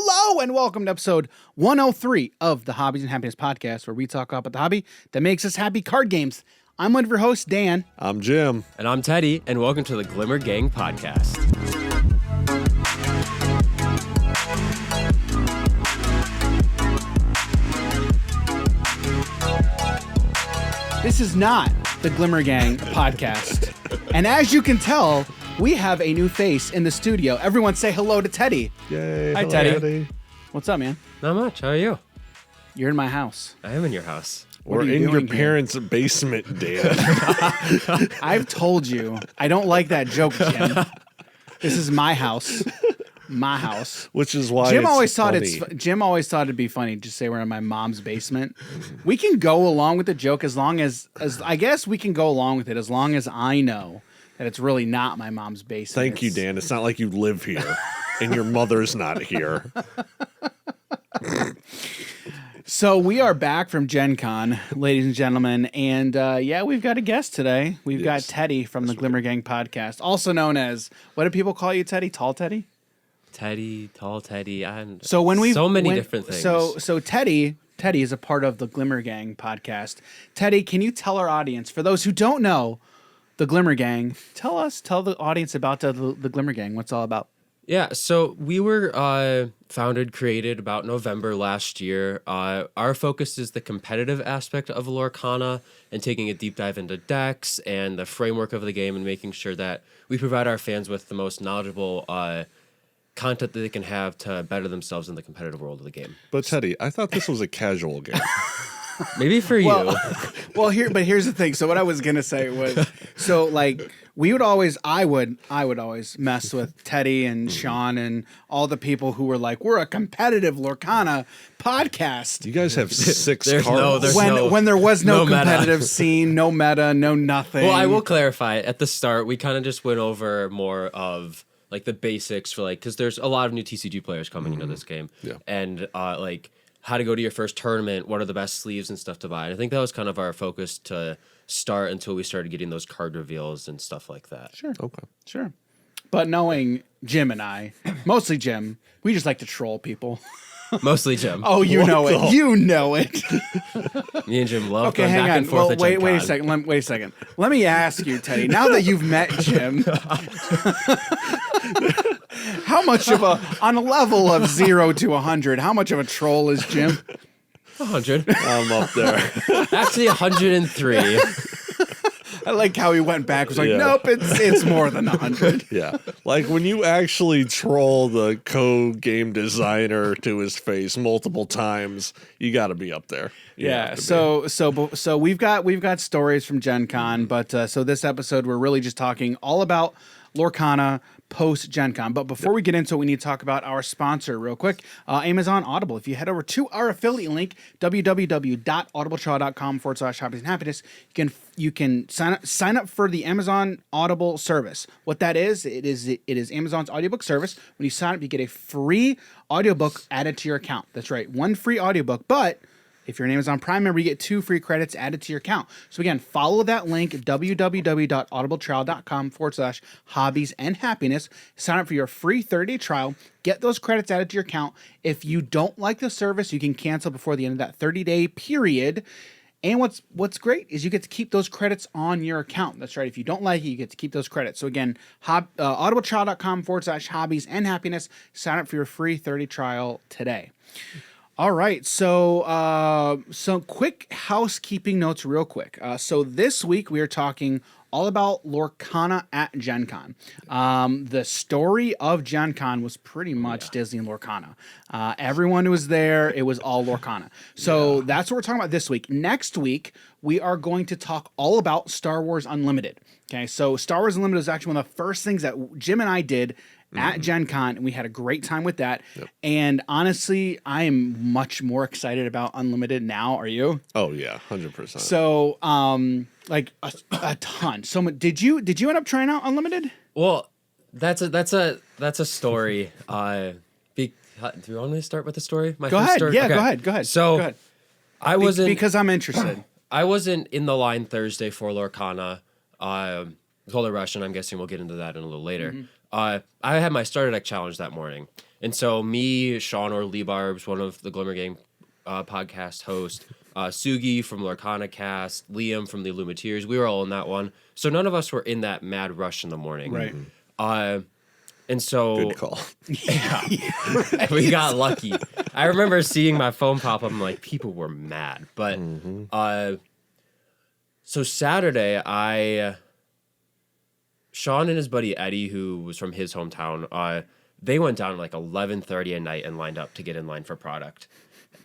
Hello and welcome to episode 103 of the Hobbies and Happiness podcast, where we talk about the hobby that makes us happy, card games. I'm one of your hosts, Dan. I'm Jim. And I'm Teddy, and welcome to the Glimmer Gang podcast. This is not the Glimmer Gang podcast. And as you can tell, we have a new face in the studio. Everyone say hello to Teddy. Yay. Hi, hello, Teddy. What's up, man? Not much. How are you? You're in my house. I am in your house. What We're are you in your doing here? parents' basement, Dan. I've told you, I don't like that joke, Jim. This is my house. My house. Which is why Jim it's always thought funny. Jim always thought it'd be funny to say we're in my mom's basement. We can go along with the joke as long as I guess we can go along with it as long as I know that it's really not my mom's basement. Thank you, Dan. It's not like you live here and your mother's not here. So we are back from GenCon, ladies and gentlemen, and we've got a guest today. We've got Teddy from the Glimmer Gang podcast, also known as, what do people call you, Teddy? Tall Teddy? Teddy, tall Teddy. So many different things. So Teddy is a part of the Glimmer Gang podcast. Teddy, can you tell our audience, for those who don't know the Glimmer Gang, tell the audience about the Glimmer Gang. What's it all about? Yeah, so we were created about November last year. Our focus is the competitive aspect of Lorcana and taking a deep dive into decks and the framework of the game and making sure that we provide our fans with the most knowledgeable content that they can have to better themselves in the competitive world of the game. But Teddy, I thought this was a casual game. Maybe for you. Here's the thing. So what I was gonna say was, so like I would always mess with Teddy and Sean and all the people who were like, we're a competitive Lorcana podcast. You guys have six There's cards. When there was no meta. competitive scene, no meta, no nothing. Well, I will clarify. At the start, we kind of just went over more of like the basics for because there's a lot of new TCG players coming into this game, and how to go to your first tournament, what are the best sleeves and stuff to buy. And I think that was kind of our focus to start until we started getting those card reveals and stuff like that. Sure. Okay. Sure. But knowing Jim and I, mostly Jim, we just like to troll people. Mostly Jim. Oh, you know it. You know it. Me and Jim love Okay, going hang back on. and forth. Well, wait a second. Wait a second. Let me ask you, Teddy. Now that you've met Jim, how much of on a level of 0 to 100, how much of a troll is Jim? 100. I'm up there. Actually, 103. I like how he went back. Was like, Yeah. nope, it's more than 100. Yeah. Like when you actually troll the game designer to his face multiple times, you got to be up there. You Yeah. have to So we've got stories from GenCon, but so this episode we're really just talking all about Lorcana post GenCon. But before we get into it, we need to talk about our sponsor real quick, Amazon Audible. If you head over to our affiliate link, www.audibletrial.com/hobbies and happiness, you can sign up for the Amazon Audible service. What that is, it is Amazon's audiobook service. When you sign up, you get a free audiobook added to your account. That's right, one free audiobook, but if you're an Amazon Prime member, you get 2 free credits added to your account. So again, follow that link, www.audibletrial.com/hobbies and happiness. Sign up for your free 30-day trial. Get those credits added to your account. If you don't like the service, you can cancel before the end of that 30-day period. And what's great is you get to keep those credits on your account. That's right. If you don't like it, you get to keep those credits. So again, audibletrial.com/hobbies and happiness. Sign up for your free 30 trial today. All right, so some quick housekeeping notes real quick. So this week we are talking all about Lorcana at GenCon. The story of GenCon was pretty much Disney Lorcana. Everyone who was there, it was all Lorcana. So that's what we're talking about this week. Next week, we are going to talk all about Star Wars Unlimited. Okay, so Star Wars Unlimited is actually one of the first things that Jim and I did at GenCon, and we had a great time with that. Yep. And honestly, I am much more excited about Unlimited now. Are you? Oh yeah, 100%. So, like a ton. So, did you end up trying out Unlimited? Well, that's a story. Do you want me to start with the story? Go ahead. Story? Yeah, okay. Go ahead. So, go ahead. I wasn't because I'm interested. I wasn't in the line Thursday for Lorcana. Told a Russian. I'm guessing we'll get into that in a little later. I had my starter deck challenge that morning. And so me, Sean or Lee Barbs, one of the Glimmer Gang podcast hosts, Sugi from Lorcana Cast, Liam from the Illumineers, we were all in that one. So none of us were in that mad rush in the morning. Right. And so Good call. we got lucky. I remember seeing my phone pop up and like people were mad. But so Saturday, Sean and his buddy Eddie, who was from his hometown, they went down at like 11:30 at night and lined up to get in line for product.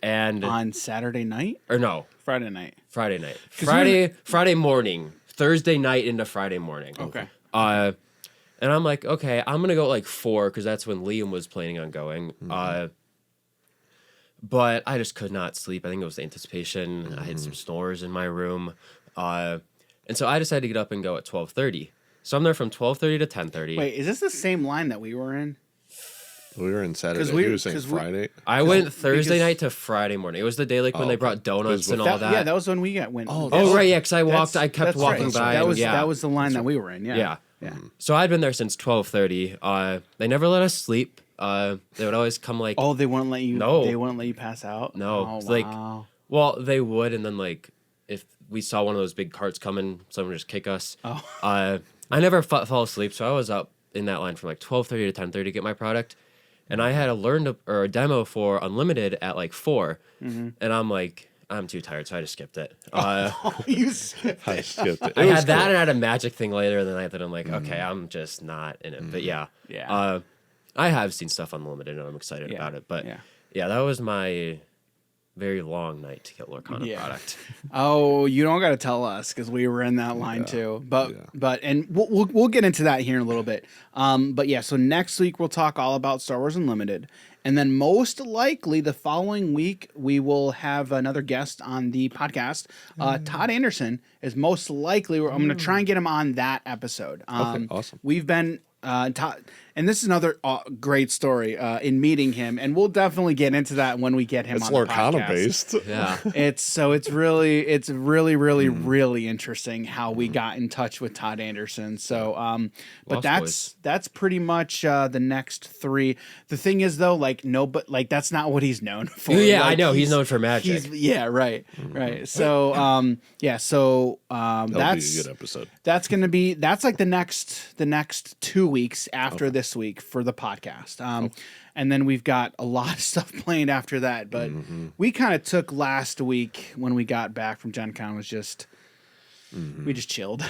And On Saturday night? or no, Friday night. Friday night. Friday morning. Thursday night into Friday morning. Okay. And I'm like, okay, I'm gonna go at like 4 because that's when Liam was planning on going. But I just could not sleep. I think it was the anticipation. I had some snores in my room, and so I decided to get up and go at 12:30. So I'm there from 12:30 to 10:30. Wait, is this the same line that we were in? We were in Saturday. we- He was saying 'cause we- Friday. I went Thursday because- night to Friday morning. It was the day like when they brought donuts and all that. Yeah, that was when we went. Oh right, yeah, because I kept that's walking right. by. That and was yeah. that was the line that we were in. Yeah. Yeah. Yeah. So I'd been there since 12:30. They never let us sleep. They would always come like, Oh, they wouldn't let you. No. They wouldn't let you pass out. No, Oh, it's like- wow. well, they would, and then like if we saw one of those big carts coming, someone would just kick us. Oh. I never fall asleep, so I was up in that line from like 12:30 to 10:30 to get my product, and I had a demo for Unlimited at like 4, and I'm like, I'm too tired, so I just skipped it. You skipped I it. skipped it. I It was had that cool. and I had a magic thing later in the night that I'm like, okay, I'm just not in it. But yeah. Yeah. I have seen stuff Unlimited and I'm excited about it. But yeah, that was my very long night to get Lorcana product. Oh, you don't got to tell us because we were in that line too. But and we'll get into that here in a little bit. But yeah, so next week we'll talk all about Star Wars Unlimited, and then most likely the following week we will have another guest on the podcast. Todd Anderson is most likely. I'm going to try and get him on that episode. Okay, awesome. We've been. Todd, and this is another great story in meeting him, and we'll definitely get into that when we get him It's on the Lorcana podcast. based. Yeah. It's really interesting how we got in touch with Todd Anderson. So, but Lost that's pretty much the next 3. The thing is though, like that's not what he's known for. Yeah, Like, I know. He's known for magic. Right. So, That'll that's be a good episode. that's like the next 2 weeks after this week for the podcast. And then we've got a lot of stuff planned after that. But we kind of took last week when we got back from GenCon was just we just chilled.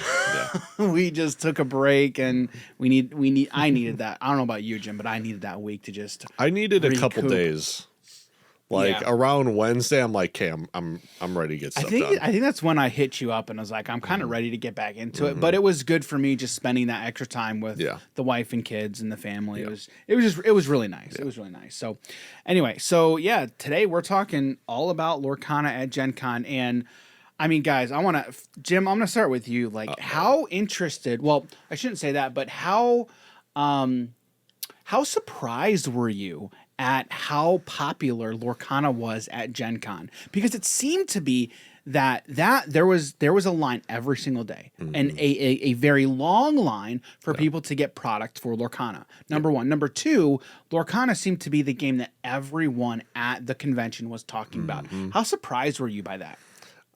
We just took a break, and I needed that. I don't know about you, Jim, but I needed that week to just. I needed a couple recoup. days. Like Yeah. around Wednesday, I'm like, okay, I'm ready to get stuff done. I think that's when I hit you up and I was like, I'm kind of ready to get back into it. But it was good for me just spending that extra time with the wife and kids and the family. It was really nice. It was really nice. So anyway, today we're talking all about Lorcana at GenCon. And I mean, guys, Jim, I'm gonna start with you. Like, how interested? Well, I shouldn't say that, but how surprised were you at how popular Lorcana was at GenCon? Because it seemed to be that there was a line every single day, and a very long line for people to get product for Lorcana. Number one. Number two, Lorcana seemed to be the game that everyone at the convention was talking about. How surprised were you by that?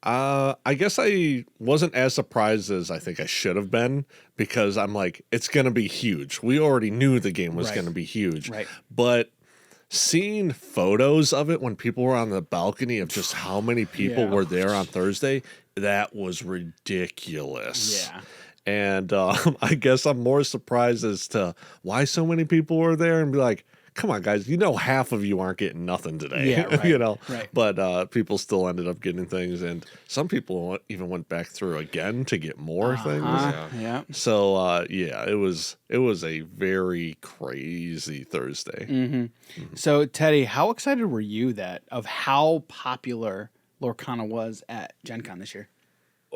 I guess I wasn't as surprised as I think I should have been, because I'm like, it's going to be huge. We already knew the game was going to be huge. Right. But seeing photos of it when people were on the balcony of just how many people were there on Thursday, that was ridiculous. Yeah. And I guess I'm more surprised as to why so many people were there, and be like, come on, guys, half of you aren't getting nothing today. Yeah, right, right. But people still ended up getting things, and some people even went back through again to get more things. Yeah. So it was a very crazy Thursday. So Teddy, how excited were you of how popular Lorcana was at GenCon this year?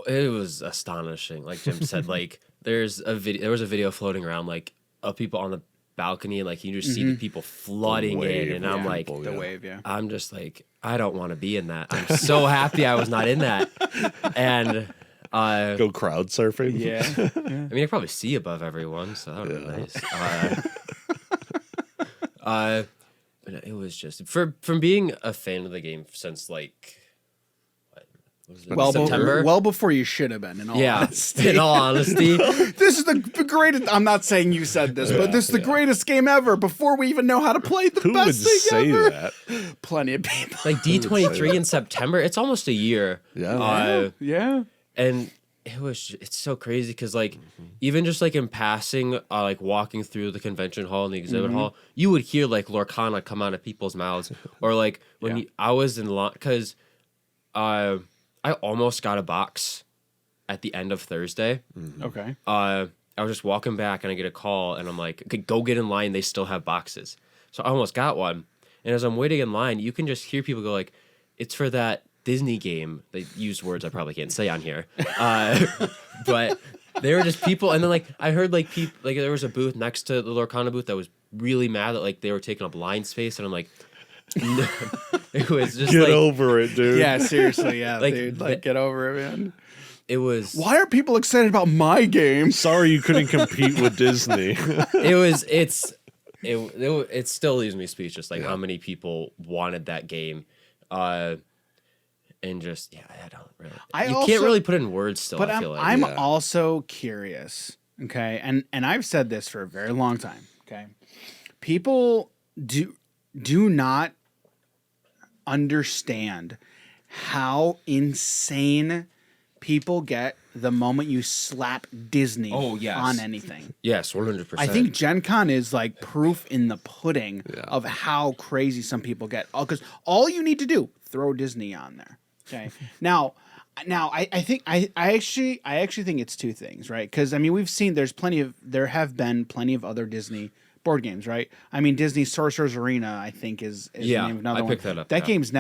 It was astonishing. Like Jim said, like there was a video floating around like of people on the balcony, and like you just see the people flooding in, and I'm like, The wave, yeah. I'm just like, I don't want to be in that. I'm so happy I was not in that. And Go crowd surfing. Yeah. I mean, I probably see above everyone, so that would be nice. But it was just from being a fan of the game since like September. Well before you should have been. In all honesty. In all honesty, This is the greatest. I'm not saying you said this, but this is the greatest game ever. Before we even know how to play the Who best would thing say ever. that? Plenty of people. like D23 in September, it's almost a year. Yeah. Yeah. And it's so crazy because like even just like in passing, like walking through the convention hall and the exhibit hall, you would hear like Lorcana come out of people's mouths, or like when I was in line because I almost got a box at the end of Thursday. Okay. I was just walking back and I get a call and I'm like, okay, go get in line. They still have boxes. So I almost got one. And as I'm waiting in line, you can just hear people go like, it's for that Disney game. They used words I probably can't say on here. But they were just people. And then like, I heard like people, like there was a booth next to the Lorcana booth that was really mad that like they were taking up line space. And I'm like, no. It was just Get like, over it, dude. Yeah, seriously. Yeah, Like, dude. Like, get over it, man. it was, Why are people excited about my game? Sorry you couldn't compete with Disney. it still leaves me speechless, like how many people wanted that game. And just, I don't really, you can't really put it in words still, But I feel like. I'm also curious, okay? And I've said this for a very long time, okay? People do not understand how insane people get the moment you slap Disney on anything. Yes, 100%. I think GenCon is like proof in the pudding of how crazy some people get. Because all you need to do, throw Disney on there. Okay. Now I think I actually think it's two things, right? Because I mean we've seen there have been plenty of other Disney board games, right? I mean Disney Sorcerer's Arena I think is the name of another I one. picked that up. That game's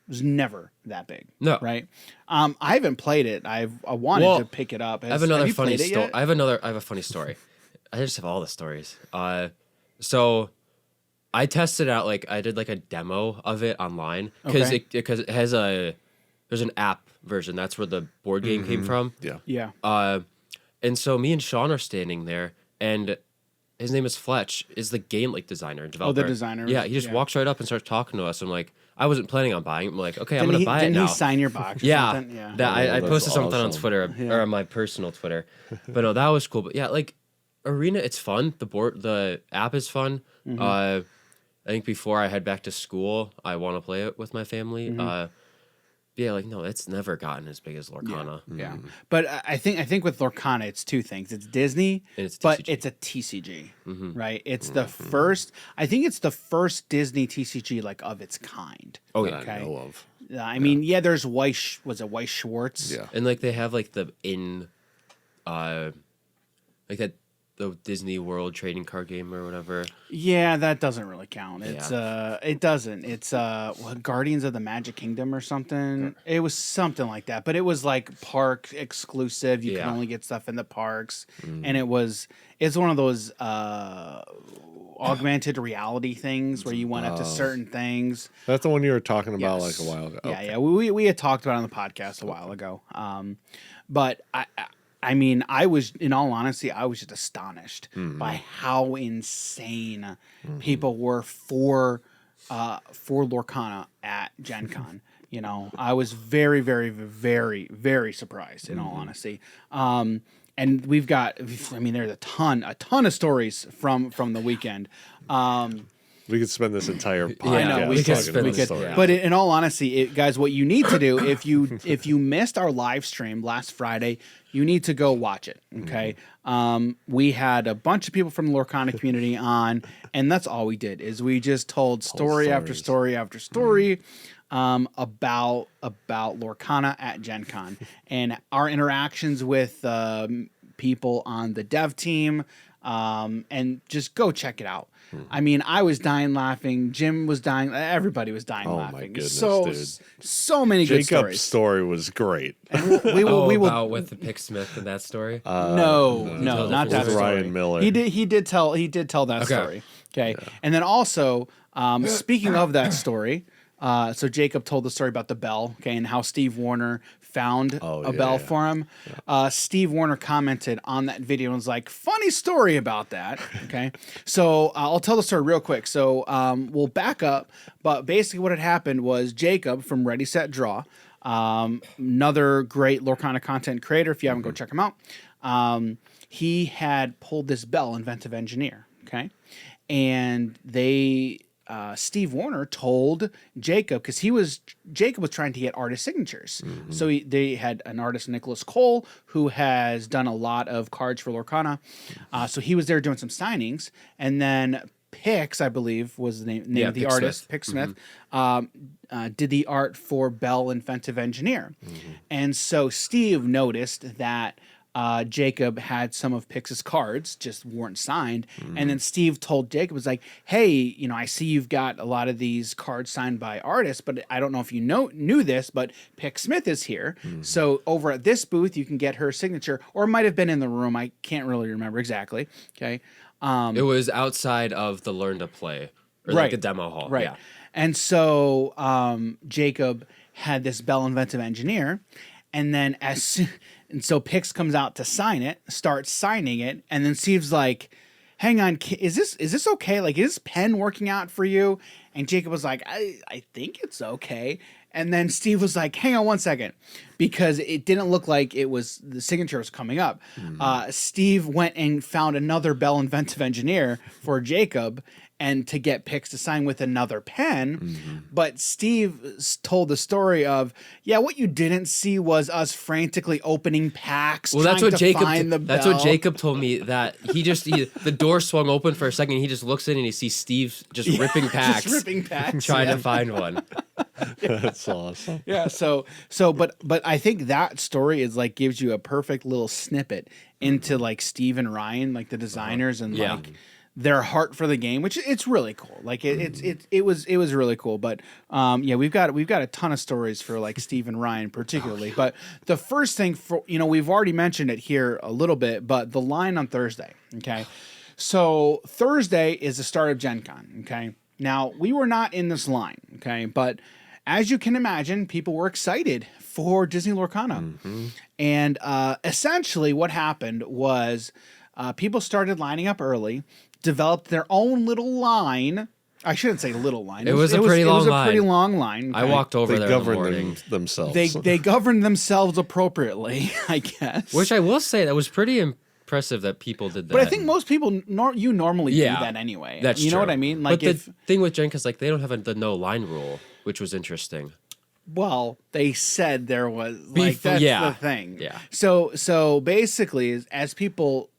was never that big. No. Right? I haven't played it. I wanted to pick it up. I have another you funny played it story. yet? I have a funny story. I just have all the stories. So I tested out, like I did like a demo of it online because it has there's an app version. That's where the board game came from. Yeah. Yeah. And so me and Sean are standing there, and his name is Fletch, is the game like designer and developer. designer. Yeah, he just walks right up and starts talking to us. I'm like, I wasn't planning on buying it. I'm like, okay, I'm Didn't gonna he- buy it didn't now. he sign your box? Or Yeah, something? Yeah. I that's posted something on awesome. Twitter or on my personal Twitter, but no, that was cool. But yeah, like Arena, it's fun. The app is fun. I think before I head back to school, I want to play it with my family. Yeah, like no, it's never gotten as big as Lorcana. Yeah, but I think with Lorcana, it's two things. It's Disney, And it's but TCG. it's a TCG, right? It's the first. I think it's the first Disney TCG like of its kind. Oh That yeah, I know of. I mean, there's Weiss. Was it Weiss Schwartz? Yeah. and like they have like the like the Disney World trading card game or whatever. Yeah, that doesn't really count. It's it doesn't. It's what, Guardians of the Magic Kingdom or something. It was something like that, but it was like park exclusive. You can only get stuff in the parks, and it's one of those augmented reality things where you went up to certain things. That's the one you were talking about Yes. like a while ago. Yeah, Okay. yeah. We had talked about it on the podcast a while ago. But I mean, in all honesty, I was just astonished by how insane people were for Lorcana at GenCon. You know, I was very, very, very, very surprised. In all honesty. And we've got, I mean, there's a ton of stories from the weekend. We could spend this entire podcast I know, we could talking spend about this- stories. yeah. But in all honesty, guys, what you need to do if you missed our live stream last Friday, you need to go watch it. Okay, we had a bunch of people from the Lorcana community on, and that's all we did is we just told story after stories. story after story about Lorcana at GenCon and our interactions with people on the dev team. And just go check it out. I mean, I was dying laughing. Jim was dying. Everybody was dying Oh laughing. my goodness, So many good Jacob's stories. story was great. And we will. About with the Picksmith and that story. No, not that With story. Ryan Miller. He did tell that story. Okay, and then also speaking of that story, So Jacob told the story about the bell, okay, and how Steve Warner found a bell yeah. for him. Steve Warner commented on that video and was like, funny story about that, okay? So I'll tell the story real quick. So we'll back up, but basically what had happened was Jacob from Ready, Set, Draw, another great Lorcana content creator, if you haven't, go check him out. He had pulled this bell, Inventive Engineer, okay? And Steve Warner told Jacob, because Jacob was trying to get artist signatures. So they had an artist, Nicholas Cole, who has done a lot of cards for Lorcana. So he was there doing some signings. And then Pix, I believe, was the name of the artist, Pix Smith, did the art for Bell Inventive Engineer. And so Steve noticed that Jacob had some of Pix's cards, just weren't signed. And then Steve told Jacob, was like, hey, I see you've got a lot of these cards signed by artists, but I don't know if you knew this, but Pix Smith is here. So over at this booth, you can get her signature, or it might have been in the room. I can't really remember exactly. Okay. It was outside of the Learn to Play, or like a demo hall. Right. Yeah. And so Jacob had this Bell Inventive Engineer, and then and so Pix comes out to sign it, starts signing it, and then Steve's like, hang on, is this okay? Like, is this pen working out for you? And Jacob was like, I think it's okay. And then Steve was like, hang on one second, because it didn't look like the signature was coming up. Steve went and found another Bell Inventive Engineer for Jacob, and to get Pix to sign with another pen. But Steve told the story of, what you didn't see was us frantically opening packs. Well, that's what find the that's bell. what Jacob told me, that the door swung open for a second. He just looks in and he sees Steve just ripping packs, trying to find one. That's awesome. Yeah. But I think that story is like gives you a perfect little snippet into like Steve and Ryan, like the designers, and like their heart for the game, which it's really cool. Like it was really cool. But we've got a ton of stories for like Steve and Ryan particularly. But the first thing for we've already mentioned it here a little bit, but the line on Thursday. Okay, so Thursday is the start of GenCon. Okay, now we were not in this line. Okay, but as you can imagine, people were excited for Disney Lorcana, and essentially what happened was people started lining up early. Developed their own little line. I shouldn't say little line. It was a pretty long line. Okay? I walked over They there in the governed morning. themselves. They governed themselves appropriately, I guess. Which I will say, that was pretty impressive that people did that. But I think most people normally do that anyway. That's you know true. what I mean? Like, but the thing with Gen is like they don't have the no line rule, which was interesting. Well, they said there was like that's the thing. Yeah. So basically, as people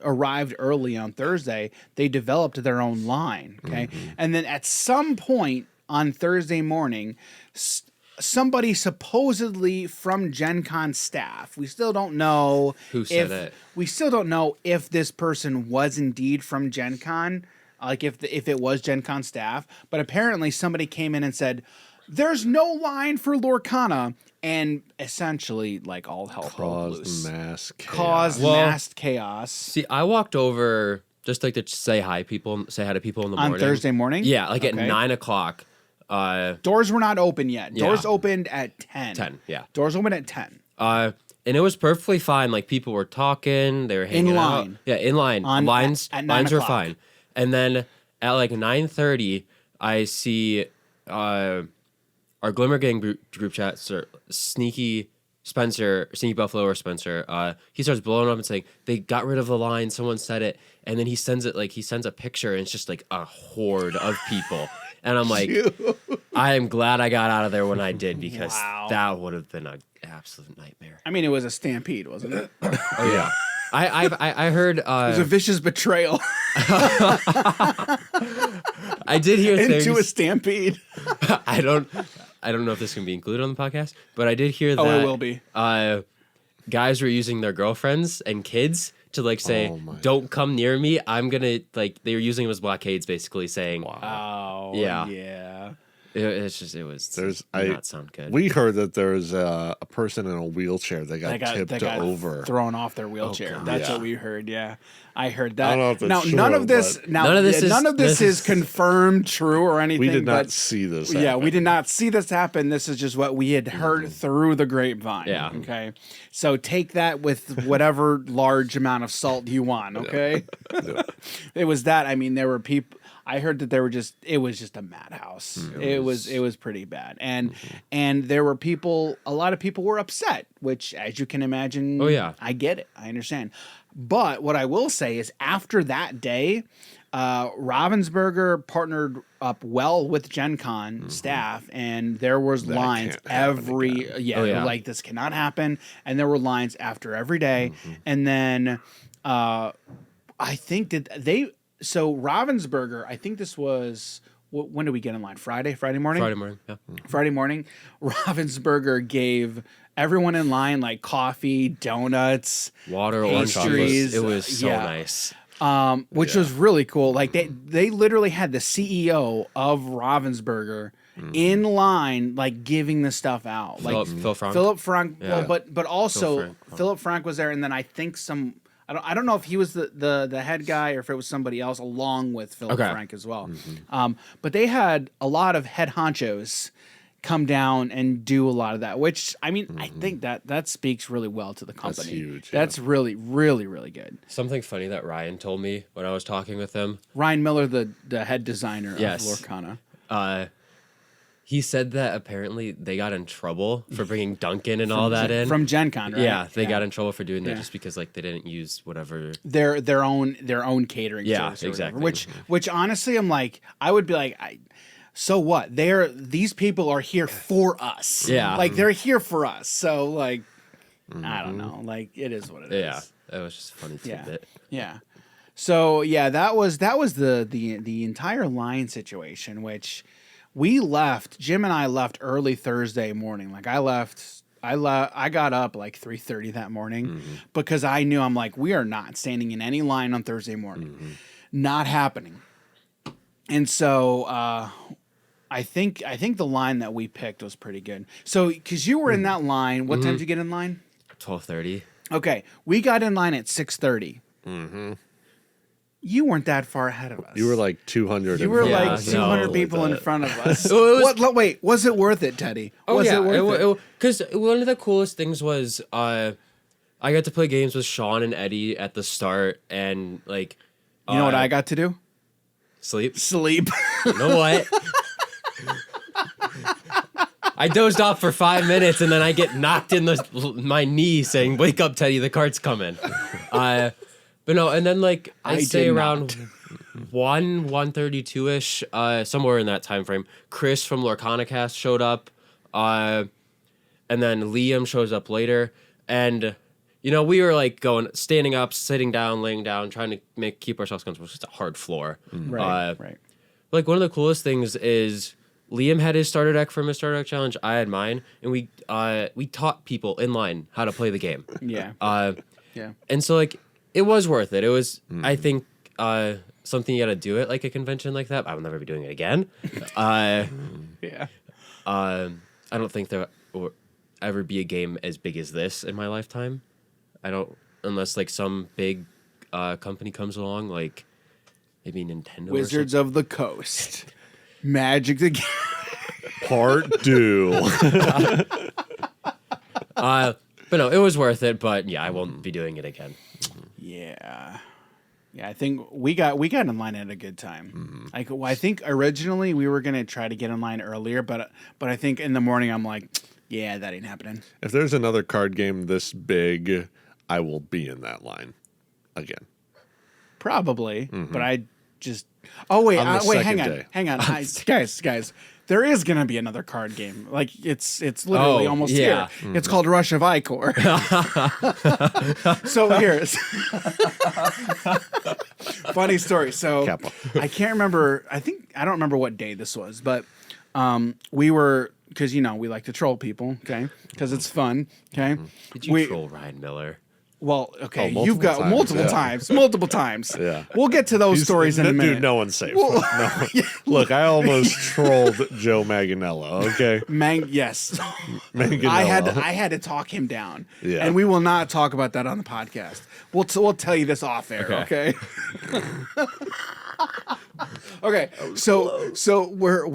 arrived early on Thursday, they developed their own line. Okay, and then at some point on Thursday morning, somebody supposedly from GenCon staff, we still don't know who said it. We still don't know if this person was indeed from GenCon, like if it was GenCon staff. But apparently, somebody came in and said, "There's no line for Lorcana." And essentially, like, all hell broke loose. Caused mass chaos. See, I walked over just like to say hi to people in the morning. On Thursday morning? Yeah, like at 9 o'clock. Doors were not open yet. Doors opened at 10. 10, yeah. Doors opened at 10. And it was perfectly fine. Like, people were talking. They were hanging out. Yeah, in line. Lines were fine. And then at like 9:30, I see... our Glimmer Gang group chat, Sneaky Buffalo or Spencer, he starts blowing up and saying, they got rid of the line, someone said it, and then he sends a picture, and it's just like a horde of people. And I'm like, I am glad I got out of there when I did, because that would have been an absolute nightmare. I mean, it was a stampede, wasn't it? Oh, yeah. I heard... it was a vicious betrayal. I did hear things... Into a stampede. I don't know if this can be included on the podcast, but I did hear that. Oh, it will be. Guys were using their girlfriends and kids to like say, "Don't come near me. I'm gonna like." They were using them as blockades, basically saying, "Wow, yeah." It was not sound good. We heard that there's a person in a wheelchair that got tipped over, thrown off their wheelchair. God. That's what we heard. Yeah, I heard that. I don't know if that's true, none of this. None of this is confirmed, true, or anything. we did not see this. Yeah, happen. we did not see this happen. This is just what we had heard through the grapevine. Yeah. Okay. So take that with whatever large amount of salt you want. Okay. It was that. I mean, there were people. I heard that it was just a madhouse. It was pretty bad. And there were people, a lot of people were upset, which as you can imagine, oh yeah, I get it. I understand. But what I will say is after that day, Ravensburger partnered up well with GenCon staff, and there was lines like this cannot happen. And there were lines after every day. And then I think so Ravensburger, I think this was, when did we get in line? Friday morning? Friday morning, yeah. Friday morning, Ravensburger gave everyone in line like coffee, donuts, water, orange pastries. It was so nice. Which was really cool. Like they literally had the CEO of Ravensburger in line, like giving the stuff out. Like Philip Frank. Yeah. Well, but also Philip Frank was there, and then I think I don't know if he was the head guy or if it was somebody else along with Philip Frank as well. But they had a lot of head honchos come down and do a lot of that, which I mean, I think that speaks really well to the company. That's huge. That's really, really, really good. Something funny that Ryan told me when I was talking with him. Ryan Miller, the head designer of Lorcana. He said that apparently they got in trouble for bringing Duncan and all that in from GenCon, right? Yeah, they got in trouble for doing that just because like they didn't use whatever their own catering. Yeah, exactly. Which honestly, I'm like, I would be like, so what? These people are here for us. Yeah, like they're here for us. So like, I don't know. Like it is what it is. Yeah, that was just a funny tidbit. Yeah. So yeah, that was the entire line situation, which. Jim and I left early Thursday morning. Like I got up like 3:30 that morning because I knew I'm like, we are not standing in any line on Thursday morning. Not happening. And so I think the line that we picked was pretty good. So because you were in that line, what time did you get in line? 12:30. Okay. We got in line at 6:30. You weren't that far ahead of us. You were like 200. You were like 200 people in front of us. Wait, was it worth it, Teddy? Was it worth it? Because one of the coolest things was I got to play games with Sean and Eddie at the start, and like, you know what I got to do? Sleep. You know what? I dozed off for 5 minutes, and then I get knocked in my knee, saying, "Wake up, Teddy! The cart's coming." But no, and then like I'd say around 1:32 ish, somewhere in that time frame, Chris from Lorcana Cast showed up, and then Liam shows up later, and we were like standing up, sitting down, laying down, trying to keep ourselves comfortable. It's just a hard floor. Right. Like one of the coolest things is Liam had his starter deck from his starter deck challenge. I had mine, and we taught people in line how to play the game. Yeah. Yeah. And so like. It was worth it. It was, I think, something you got to do at like a convention like that. I will never be doing it again. Yeah. I don't think there will ever be a game as big as this in my lifetime. Unless like some big company comes along, like maybe Nintendo. Wizards of the Coast, Magic the Part 2. But no, it was worth it. But yeah, I won't be doing it again. Yeah, I think we got in line at a good time. I think originally we were gonna try to get in line earlier, but I think in the morning I'm like, yeah, that ain't happening. If there's another card game this big, I will be in that line again. Probably, but I just. Oh wait, hang on, guys. There is gonna be another card game. Like it's literally almost here. It's called Rush of Icor. So here's funny story. So I can't remember. I don't remember what day this was, but we were because we like to troll people. Okay, because it's fun. Okay, Did you troll Ryan Miller? Well, okay, multiple you've got times, multiple times. Yeah. We'll get to those stories in a minute. Dude, no one's safe. No. Look, I almost trolled Joe Manganiello, okay? Yes. Manganiello. I had to talk him down. Yeah. And we will not talk about that on the podcast. We'll tell you this off air, okay? Okay. So we're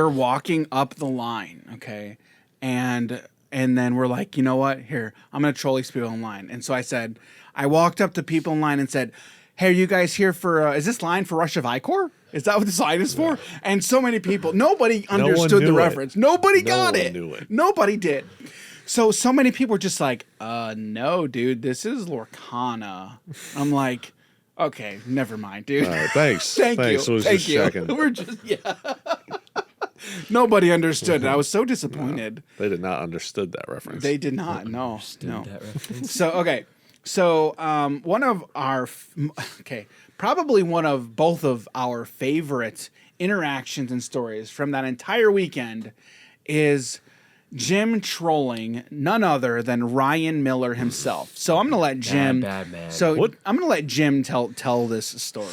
walking up the line, okay? And then we're like, you know what? Here, I'm going to troll these people in line. And so I walked up to people in line and said, hey, are you guys here for, is this line for Rush of Icor? Is that what this line is for? And so many people, nobody understood the reference. Nobody got it. Knew it. Nobody did. So many people were just like, no, dude, this is Lorcana. I'm like, okay, never mind, dude. All right, thanks. Thank you. Was Thank just you. checking. We're just, Nobody understood it. I was so disappointed. They did not understood that reference. They did not. No. That reference. So okay. So one of our probably one of both of our favorite interactions and stories from that entire weekend is Jim trolling none other than Ryan Miller himself. So I'm gonna let Jim. Bad man. So I'm gonna let Jim tell this story.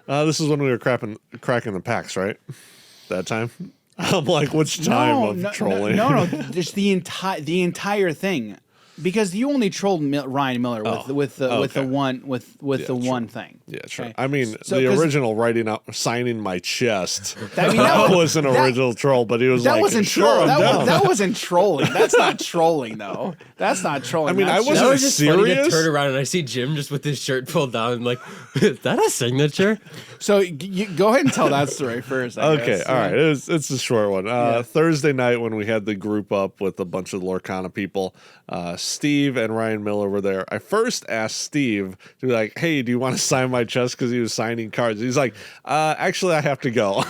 This is when we were cracking the packs, right? That time. I'm like, which time of trolling? No, just the entire thing, because you only trolled Ryan Miller with the one thing. Yeah, sure. Okay? I mean, So, the 'cause original signing my chest. that was an original troll, but he was that like, wasn't sure, that wasn't trolling. That's not trolling though. That's not trolling. I mean, That's I wasn't That was just funny to serious? turn around and I see Jim just with his shirt pulled down. I'm like, is that a signature? So you go ahead and tell that story first. I Okay, guess. all right. It's a short one. Thursday night when we had the group up with a bunch of Lorcana people, Steve and Ryan Miller were there. I first asked Steve to be like, hey, do you want to sign my chest? Because he was signing cards. He's like, actually, I have to go.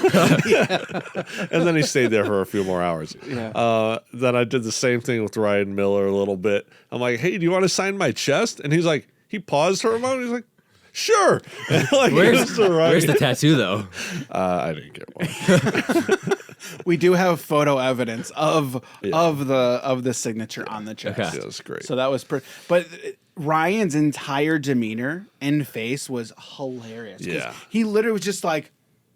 And then he stayed there for a few more hours. Yeah. Then I did the same thing with Ryan Miller a little bit. I'm like, hey, do you want to sign my chest? And he's like, he paused for a moment. He's like, sure. Like, Where's the tattoo though? I didn't get one. We do have photo evidence of the signature on the chest. Okay. Yeah, that's great. So that was but Ryan's entire demeanor and face was hilarious. 'Cause Yeah. he literally was just like,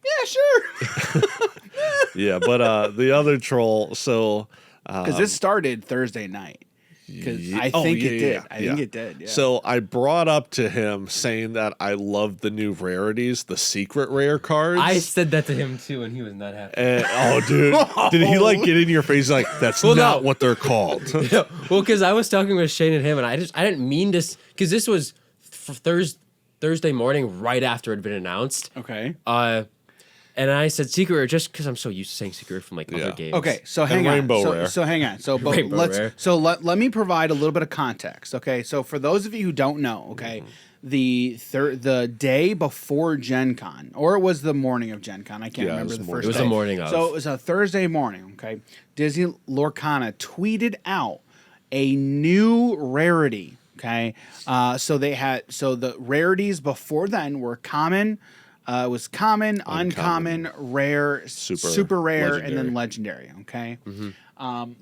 yeah, sure. Yeah, but the other troll, so Because this started Thursday night. Because I think it did. I think it did. Yeah. So I brought up to him saying that I love the new rarities, the secret rare cards. I said that to him too, and he was not happy. And, oh, dude, did he like get in your face like that's not what they're called? Well, because I was talking with Shane and him, and I didn't mean this because this was Thursday morning, right after it had been announced. Okay. And I said secret rare just because I'm so used to saying secret from like other games. Okay, so hang on. Rainbow rare. So hang on. So but Rainbow rare. let me provide a little bit of context. Okay, so for those of you who don't know, okay, the day before GenCon, or it was the morning of GenCon. I can't remember the first. It was day. the morning of. So it was a Thursday morning. Okay, Disney Lorcana tweeted out a new rarity. Okay, so the rarities before then were common. It was common, uncommon, rare, super rare, legendary. and then legendary. Okay.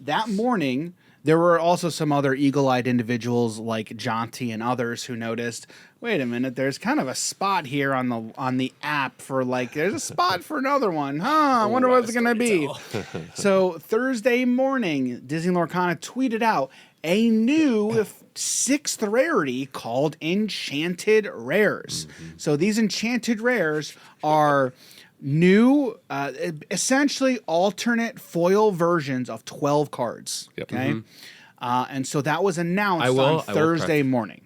That morning, there were also some other eagle-eyed individuals like Jonty and others who noticed, wait a minute, there's kind of a spot here on the app for there's a spot for another one. I wonder what it's gonna be. So Thursday morning, Disney Lorcana tweeted out a new sixth rarity called Enchanted Rares. So these Enchanted Rares are new, essentially alternate foil versions of 12 cards. Yep. Okay. And so that was announced on Thursday morning.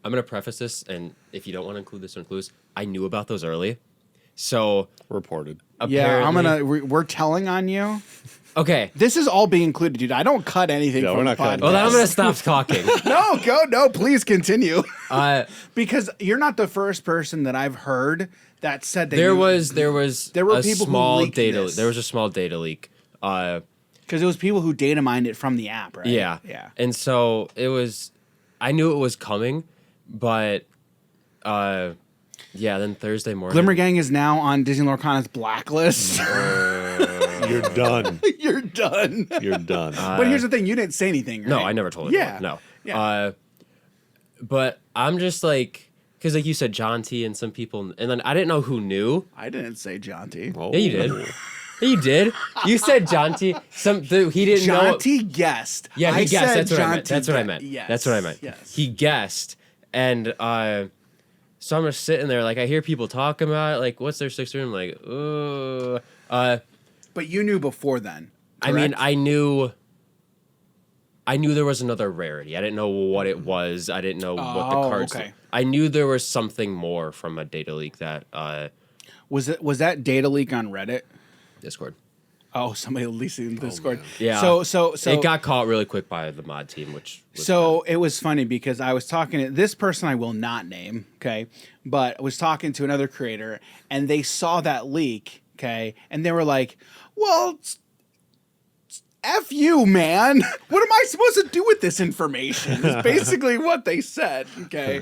I'm going to preface this, and if you don't want to include this or include this, I knew about those early. So Reported. apparently, We're telling on you. Okay. This is all being included, dude. I don't cut anything Yeah, from we're the not cutting. podcast. Well, then I'm going to stop talking. No, please continue. Uh, Because you're not the first person that I've heard that said that there were people who small leaked data. this. There was a small data leak. Because it was people who data mined it from the app, right? Yeah. Yeah. And so it was. I knew it was coming, but then Thursday morning. Glimmer Gang is now on Disney Lorcana's blacklist. You're done. You're done. You're done. But here's the thing: you didn't say anything, right? No, I never told Yeah. anyone. No. Yeah. But I'm just like, because like you said, John T. and some people, and then I didn't know who knew. I didn't say John T. Oh. Yeah, you did. Yeah, you did. You said John T. He didn't know. John T guessed. Yeah, he I guessed. said That's what I John meant. T That's what I guessed. meant. Yes. That's what I meant. Yes. He guessed, and so I'm just sitting there, like I hear people talking about it, like what's their sixth room, like, But you knew before then. I mean, correct? I knew there was another rarity. I didn't know what it was. I didn't know what the Oh, cards. okay. I knew there was something more from a data leak that Was that data leak on Reddit? Discord. Oh, somebody leaked it in Discord. man. Yeah. So it got caught really quick by the mod team, which was So it was funny because I was talking to this person I will not name, okay, but I was talking to another creator and they saw that leak, okay, and they were like, "Well, F you, man. What am I supposed to do with this information?" Is basically what they said, okay,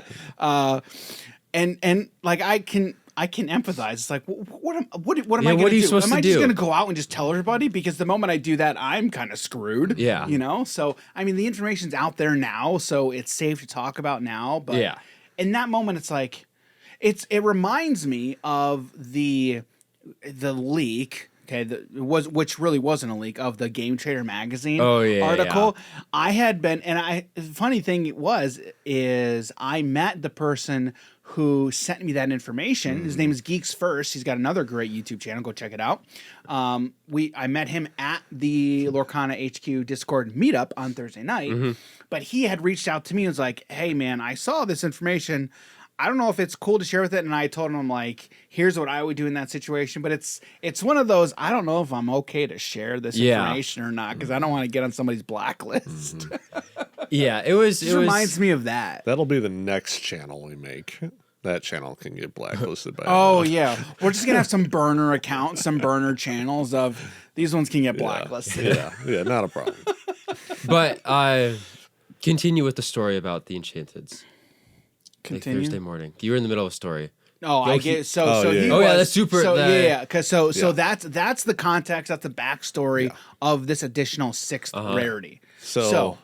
and like I can empathize. It's like, what am I going to do? what are you supposed Am to I just do? going to go out and just tell everybody? Because the moment I do that, I'm kind of screwed. Yeah. You know? So, I mean, the information's out there now, so it's safe to talk about now. But Yeah. in that moment, it's like, it reminds me of the leak. Okay, which really wasn't a leak of the Game Trader magazine article. Yeah. I had been, and the funny thing is I met the person who sent me that information. His name is Geeks First. He's got another great YouTube channel. Go check it out. I met him at the Lorcana HQ Discord meetup on Thursday night, but he had reached out to me and was like, "Hey man, I saw this information. I don't know if it's cool to share with it." And I told him, I'm like, here's what I would do in that situation. But it's one of those, I don't know if I'm okay to share this information or not, because I don't want to get on somebody's blacklist. Yeah, it was. It reminds me of that. That'll be the next channel we make. That channel can get blacklisted by. Oh, yeah. We're just going to have some burner accounts, some burner channels of these ones can get blacklisted. Yeah, not a problem. But continue with the story about the Enchanteds. Like Continue. Thursday morning. You were in the middle of a story. Oh, I get so. yeah. He Oh, was, yeah, that's super- So the- yeah, because so that's the context, that's the backstory of this additional sixth rarity. So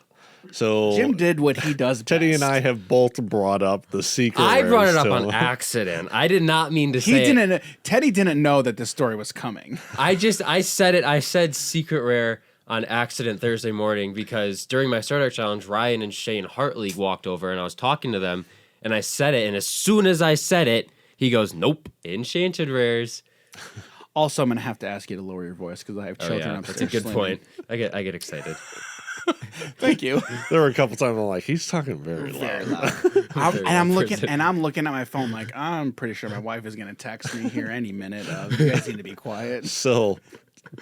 Jim did what he does. Teddy best. and I have both brought up the secret. I brought it up rares on to- accident. I did not mean to He say it. didn't. Teddy didn't know that this story was coming. I said it. I said secret rare on accident Thursday morning because during my starter challenge, Ryan and Shane Hartley walked over and I was talking to them and I said it. And as soon as I said it, he goes, "Nope, enchanted rares." Also, I'm gonna have to ask you to lower your voice because I have children That's upstairs. a good sleeping. point. I get excited. Thank you. There were a couple times I'm like, he's talking very Very loud. loud. Very I'm loud looking person. and I'm looking at my phone like I'm pretty sure my wife is gonna text me here any minute. You guys need to be quiet. So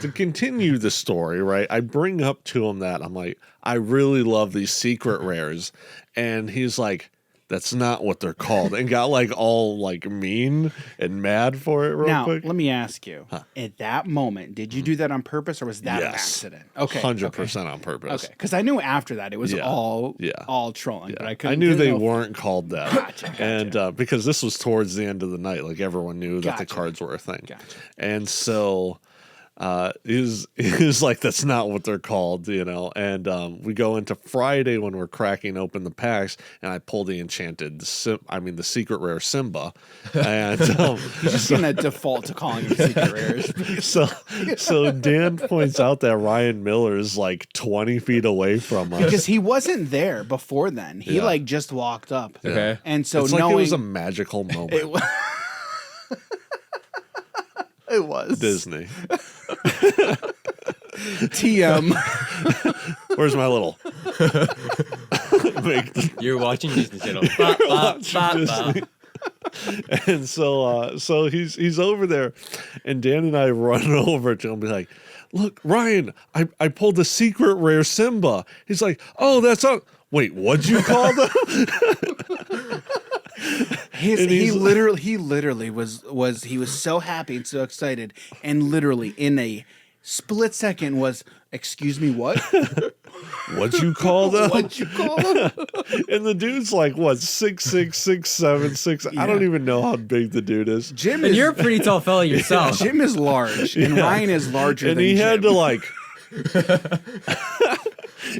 to continue the story, right? I bring up to him that I'm like, I really love these secret rares, and he's like, "That's not what they're called," and got like all like mean and mad for it real Now, quick. let me ask you: at that moment, did you do that on purpose or was that an Yes. accident? Okay, 100% on purpose. Okay, because I knew after that it was Yeah. all trolling. But I I couldn't. knew didn't they know if- weren't called that, Gotcha. and because this was towards the end of the night, like everyone knew that the Gotcha. cards were a thing, Gotcha. and so is like that's not what they're called, you know. And we go into Friday when we're cracking open the packs, and I pull the the secret rare Simba, and He's just gonna default to calling them secret rares. so Dan points out that Ryan Miller is like 20 feet away from us. Because he wasn't there before then. He Yeah. like just walked up. Okay. And so It's like knowing it was a magical moment. it was, it was Disney. TM. Where's my little? You're watching Disney Channel. Ba, ba, ba, ba. And so he's over there, and Dan and I run over to him and be like, "Look, Ryan, I pulled the secret rare Simba." He's like, "Oh, that's not. Wait, what'd you call them?" He literally was so happy and so excited, and literally in a split second was, "Excuse me, what? What'd you call them? What'd you call them?" And the dude's like, what, 6'6", 6'7", I don't even know how big the dude is. Jim And is you're a pretty tall fella yourself. Jim is large, and Ryan is larger And than he Jim. had to like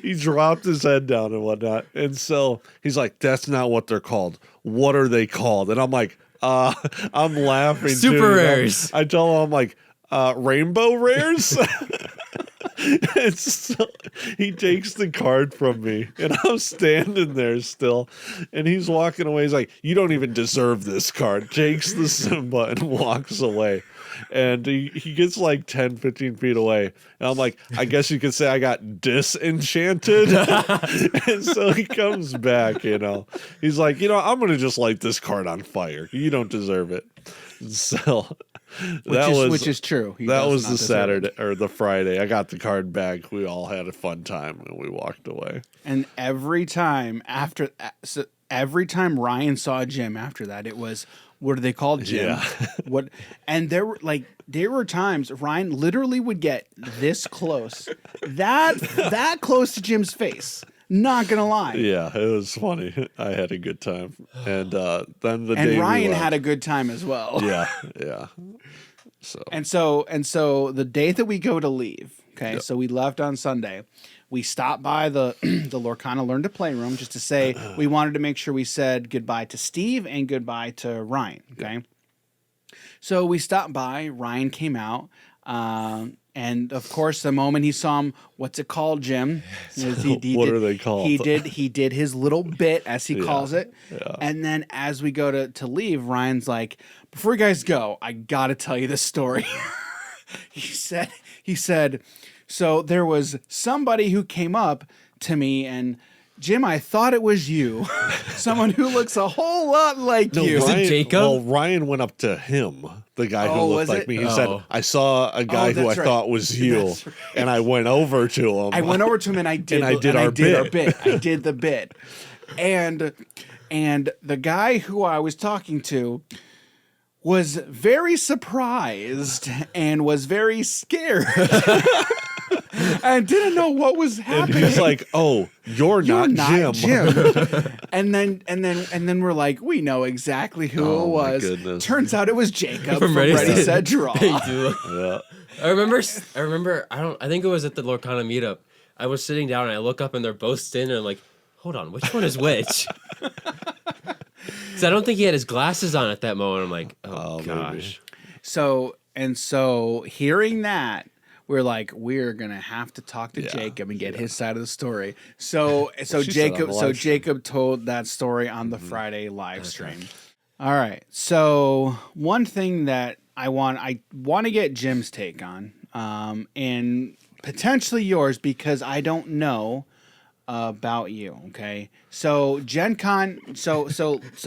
He dropped his head down and whatnot. And so he's like, that's not what they're called. What are they called? And I'm like, I'm laughing. Super too, rares. I tell him, I'm like, rainbow rares? And so he takes the card from me, and I'm standing there still, and he's walking away. He's like, you don't even deserve this card. Takes the Simba and walks away. And he gets like 10, 15 feet away. And I'm like, I guess you could say I got disenchanted. And so he comes back, He's like, I'm going to just light this card on fire. You don't deserve it. So which is true. That was the Saturday or the Friday. I got the card back. We all had a fun time and we walked away. And every time Ryan saw Jim after that, it was, what do they call Jim? Yeah. What? And there were times Ryan literally would get this close, that close to Jim's face. Not gonna lie. Yeah, it was funny. I had a good time, and then the and day Ryan had a good time as well. Yeah. So the day that we go to leave, okay, Yep. So we left on Sunday. We stopped by the the Lorcana Learn to Play room just to say we wanted to make sure we said goodbye to Steve and goodbye to Ryan. Okay, Yep. So we stopped by. Ryan came out. And of course, the moment he saw him, what's it called, Jim? What are they called? He did his little bit, as he calls it. Yeah. And then as we go to leave, Ryan's like, before you guys go, I gotta tell you this story. He said, so there was somebody who came up to me and, Jim, I thought it was you. Someone who looks a whole lot like you. Is it Jacob? Well, Ryan went up to him, the guy who looked like me. He said, I saw a guy who I thought was you. Right. And I went over to him. I went over to him and I did our bit. I did the bit. And the guy who I was talking to was very surprised and was very scared. And didn't know what was happening. And he's like, "Oh, you're not Jim." and then we're like, we know exactly who it was. My goodness. Turns out it was Jacob from Ready Set Draw. Yeah. I remember. I think it was at the Lorcana meetup. I was sitting down and I look up and they're both standing. And I'm like, hold on, which one is which? Because I don't think he had his glasses on at that moment. I'm like, oh gosh. Maybe. So hearing that, we're like, we're gonna have to talk to Jacob and get his side of the story. So Jacob told that story on the Friday live stream. All right. So one thing that I want to get Jim's take on, and potentially yours, because I don't know about you. Okay. So GenCon. So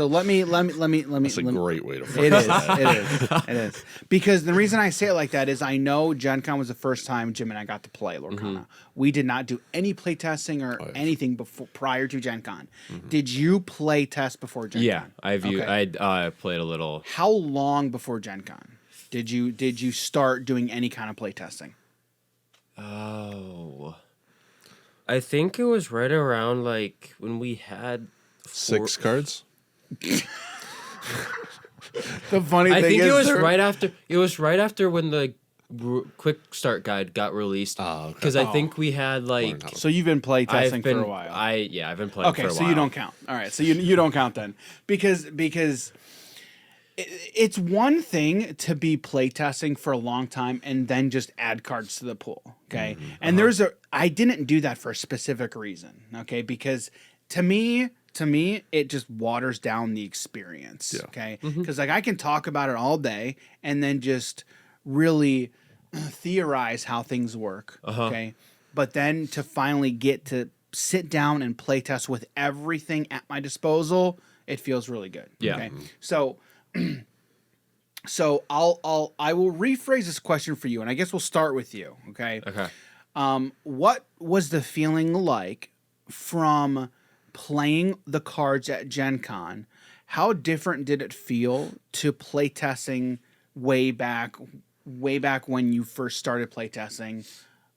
let me. That's a great way to put it. It is. Because the reason I say it like that is I know GenCon was the first time Jim and I got to play Lorcana. Mm-hmm. We did not do any play testing or anything prior to GenCon. Mm-hmm. Did you play test before GenCon? Yeah, I played a little. How long before GenCon did you start doing any kind of play testing? Oh. I think it was right around like when we had 6 cards. The funny thing is, I think it was right after. It was right after when the quick start guide got released. Because I think we had like. So you've been play testing for a while. I've been playing for a while. Okay, so you don't count. All right, so you don't count then, because it's one thing to be playtesting for a long time and then just add cards to the pool, okay? Mm-hmm. And I didn't do that for a specific reason, okay? Because to me, it just waters down the experience, okay? Because like I can talk about it all day and then just really theorize how things work, okay? But then to finally get to sit down and playtest with everything at my disposal, it feels really good, okay? So I will rephrase this question for you, and I guess we'll start with you. Okay. What was the feeling like from playing the cards at GenCon? How different did it feel to playtesting way back when you first started playtesting,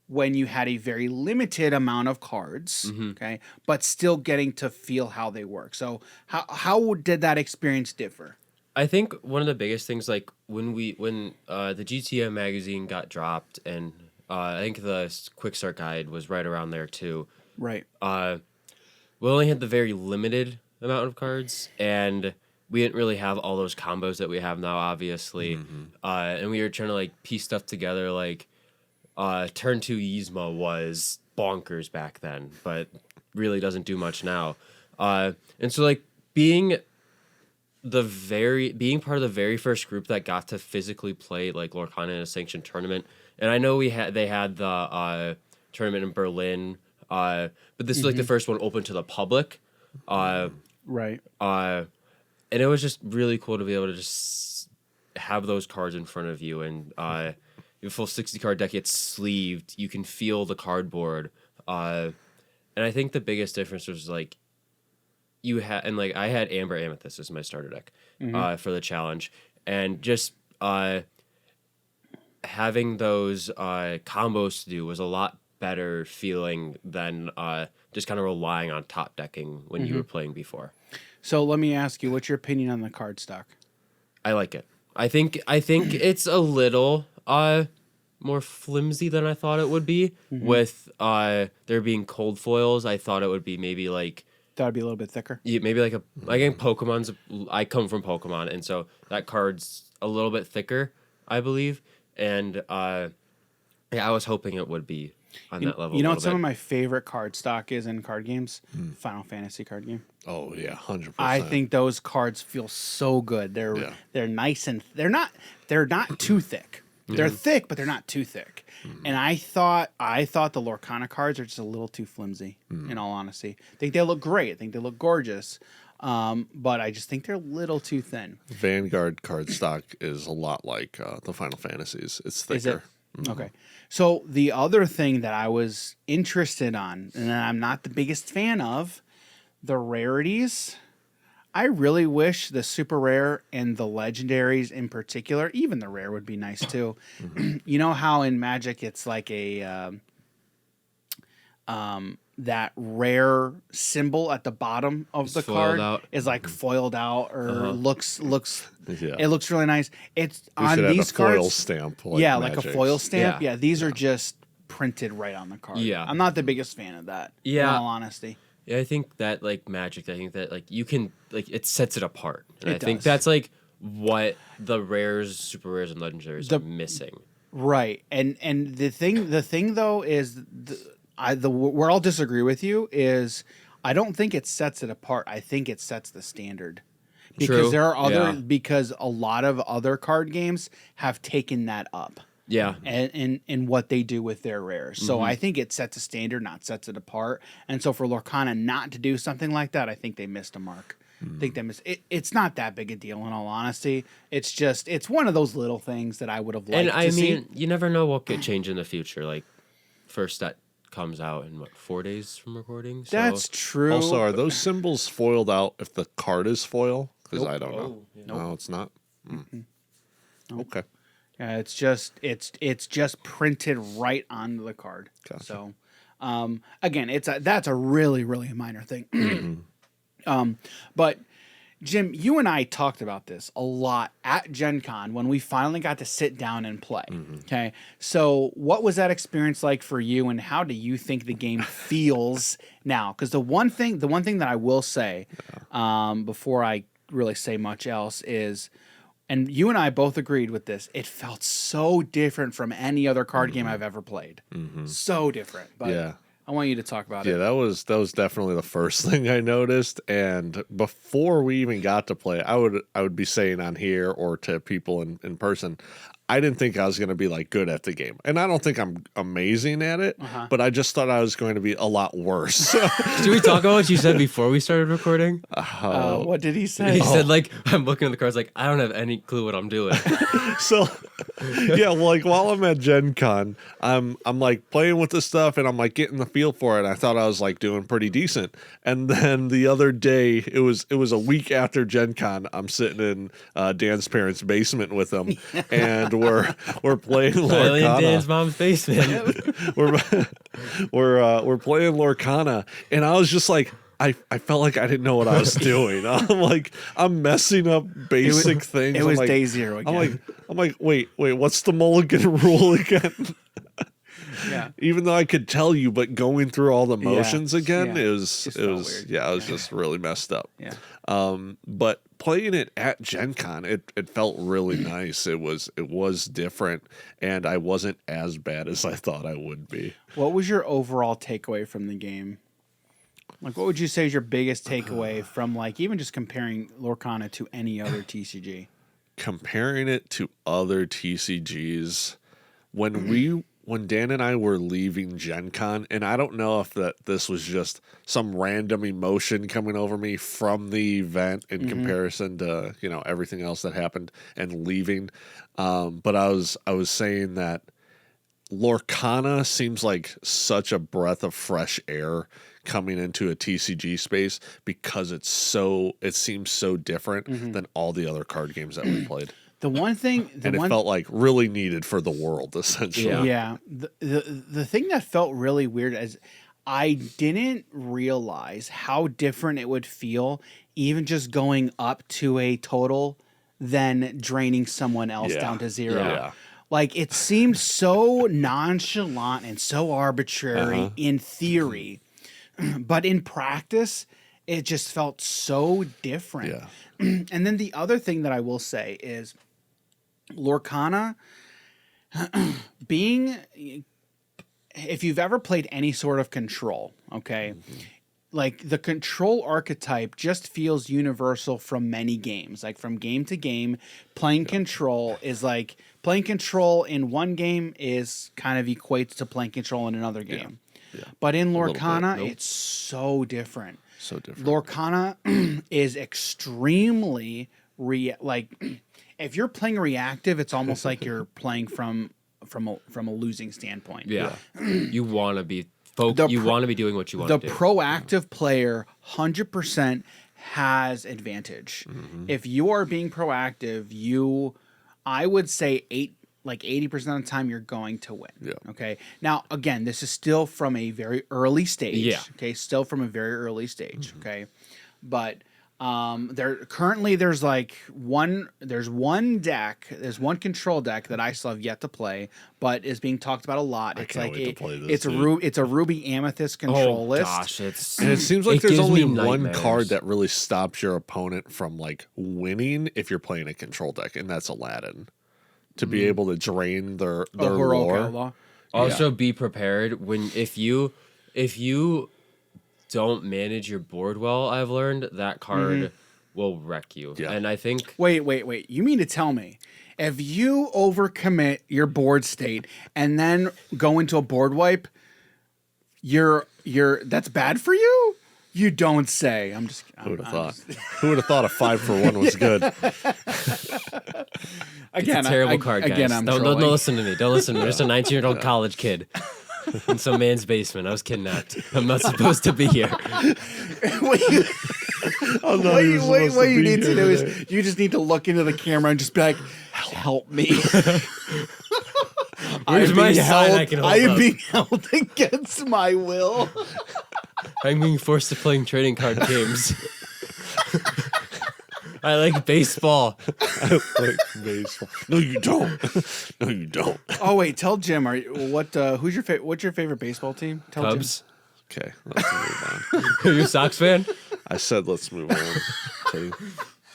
when you had a very limited amount of cards, okay, but still getting to feel how they work? So how did that experience differ? I think one of the biggest things, like when the GTM magazine got dropped, and I think the quick start guide was right around there too. Right. We only had the very limited amount of cards, and we didn't really have all those combos that we have now, obviously. And we were trying to like piece stuff together. Like turn 2 Yzma was bonkers back then, but really doesn't do much now. And so like being part of the very first group that got to physically play like Lorcana in a sanctioned tournament. And I know they had the tournament in Berlin, but this is like the first one open to the public. Right. And it was just really cool to be able to just have those cards in front of you, and your full 60 card deck gets sleeved. You can feel the cardboard, and I think the biggest difference was like I had Amber Amethyst as my starter deck for the challenge, and just having those combos to do was a lot better feeling than just kind of relying on top decking when you were playing before. So let me ask you, what's your opinion on the card stock? I like it. I think it's a little more flimsy than I thought it would be. With there being cold foils, I thought it would be maybe like Thought it'd be a little bit thicker. Yeah, maybe like I think Pokemon's. I come from Pokemon, and so that card's a little bit thicker, I believe. And yeah, I was hoping it would be on that level. You know what some of my favorite card stock is in card games? Final Fantasy card game. Oh yeah, 100%. I think those cards feel so good. They're nice and they're not too thick. They're thick, but they're not too thick. And I thought the Lorcana cards are just a little too flimsy. In all honesty, I think they look great. I think they look gorgeous. But I just think they're a little too thin. Vanguard card stock is a lot like the Final Fantasies. It's thicker. Is it? Okay. So the other thing that I was interested on, and that I'm not the biggest fan of, the rarities. I really wish the super rare and the legendaries in particular, even the rare would be nice too. You know how in Magic it's like a that rare symbol at the bottom of the card is like foiled out or looks it looks really nice. It's on these cards. Foil stamp, like like a foil stamp. Yeah, these are just printed right on the card. Yeah, I'm not the biggest fan of that. Yeah, in all honesty. Yeah, I think that like Magic, I think that like you can like it sets it apart. And I think does. that's like what the rares, super rares, and legendaries are missing. Right, and the thing though is where I'll disagree with you is I don't think it sets it apart. I think it sets the standard because there are because a lot of other card games have taken that up. Yeah, and what they do with their rares. So I think it sets a standard, not sets it apart. And so for Lorcana not to do something like that, I think they missed a mark. I think they missed. It's not that big a deal in all honesty. It's just it's one of those little things that I would have liked to see. And I mean, you never know what could change in the future. Like first that comes out in 4 days from recording. So. That's true. Also, are those symbols foiled out if the card is foil? Because I don't know. Oh, yeah. No, it's not. Okay. Yeah, it's just printed right onto the card. Gotcha. So, again, that's a really minor thing. But Jim, you and I talked about this a lot at GenCon when we finally got to sit down and play. Okay, so what was that experience like for you, and how do you think the game feels now? Because the one thing that I will say, before I really say much else is. And you and I both agreed with this. It felt so different from any other card game I've ever played. So different. But I want you to talk about it. Yeah, that was definitely the first thing I noticed. And before we even got to play, I would be saying on here or to people in person, I didn't think I was going to be like good at the game. And I don't think I'm amazing at it, but I just thought I was going to be a lot worse. Should we talk about what you said before we started recording? What did he say? He said like, I'm looking at the cards like, I don't have any clue what I'm doing. So yeah, well, like while I'm at Gen Con, I'm like playing with this stuff and I'm like getting the feel for it. I thought I was like doing pretty decent. And then the other day, it was a week after Gen Con, I'm sitting in Dan's parents' basement with them and we're playing Lorcana. In Dan's mom's basement. we're playing Lorcana, and I was just like, I felt like I didn't know what I was doing. I'm messing up basic things. It was like, day zero again. I'm like, wait, what's the mulligan rule again? even though I could tell you, but going through all the motions again, Yeah. it was just really messed up. But playing it at GenCon, it felt really nice. It was different, and I wasn't as bad as I thought I would be. What was your overall takeaway from the game? Like, what would you say is your biggest takeaway from, like, even just comparing Lorcana to any other TCG? Comparing it to other TCGs, when Dan and I were leaving GenCon, and I don't know if this was just some random emotion coming over me from the event in comparison to everything else that happened and leaving, but I was saying that Lorcana seems like such a breath of fresh air coming into a TCG space because it seems so different than all the other card games that we played. The one thing, it felt like really needed for the world, essentially. Yeah. The thing that felt really weird is I didn't realize how different it would feel, even just going up to a total, than draining someone else down to zero. Yeah. Like, it seemed so nonchalant and so arbitrary in theory, but in practice, it just felt so different. Yeah. And then the other thing that I will say is Lorcana being, if you've ever played any sort of control, okay, like the control archetype just feels universal from many games. Like from game to game, playing control is like playing control in one game is kind of equates to playing control in another game. Yeah. But in Lorcana, it's so different. So different. Lorcana is extremely if you're playing reactive, it's almost like you're playing from a losing standpoint. Yeah. You want to be you want to be doing what you want to do. The proactive player 100% has advantage. If you are being proactive, I would say 80% of the time you're going to win. Yeah. Okay. Now, again, this is still from a very early stage. Yeah. Okay. Still from a very early stage. Okay. But there's one control deck that I still have yet to play, but is being talked about a lot. It's can't like wait to play this, it's a Ruby Amethyst control list. Gosh, and it seems like there's gives only me one nightmares. card that really stops your opponent from like winning if you're playing a control deck, and that's Aladdin. To be able to drain their lore. Also, be prepared if you don't manage your board well. I've learned that card will wreck you. Yeah. And I think Wait. You mean to tell me if you overcommit your board state and then go into a board wipe, that's bad for you? You don't say. Who would have thought? Who would have thought a 5-for-1 was good? Again, it's a terrible card, guys. Again, Don't listen to me. Don't listen to me. I'm just a 19-year-old college kid in some man's basement. I was kidnapped. I'm not supposed to be here. What you need to do is you just need to look into the camera and just be like, "Help me." Where's my sign I can hold I am up? being held against my will. I'm being forced to playing trading card games. I like baseball. Like baseball. No, you don't. No, you don't. Oh wait, tell Jim. What's your favorite baseball team? Tell Cubs. Okay, let's move on. Are you a Sox fan? I said let's move on.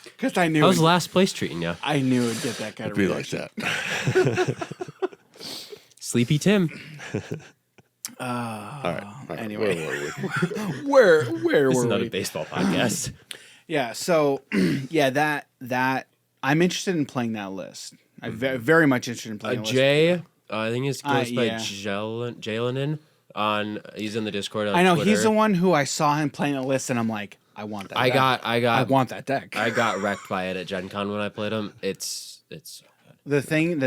Because I knew. How's last place treating you? I knew it'd get that kind of Be like reaction. that. Sleepy Tim. All right. Anyway. Where were we? Where This were is not we? a baseball podcast. Yeah. So yeah, that I'm interested in playing that list. I'm very much interested in playing. Jay, I think it goes by yeah. Jalen. He's in the Discord. On I know Twitter. he's the one who I saw him playing a list, and I'm like, I want that. I want that deck. I got wrecked by it at Gen Con when I played him. It's so good. The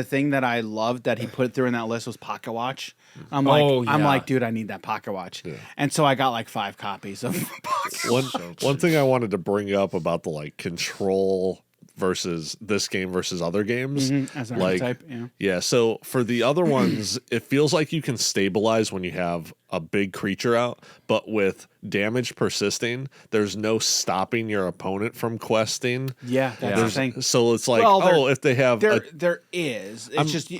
thing that I loved that he put through in that list was Pocket Watch. I'm like, dude, I need that Pocket Watch. Yeah. And so I got like 5 copies of Pocket One thing I wanted to bring up about the like control versus this game versus other games. As an like, archetype, yeah. So for the other ones, it feels like you can stabilize when you have a big creature out, but with damage persisting, there's no stopping your opponent from questing. Yeah, that's the thing. So it's like, Well, if they have there is. It's just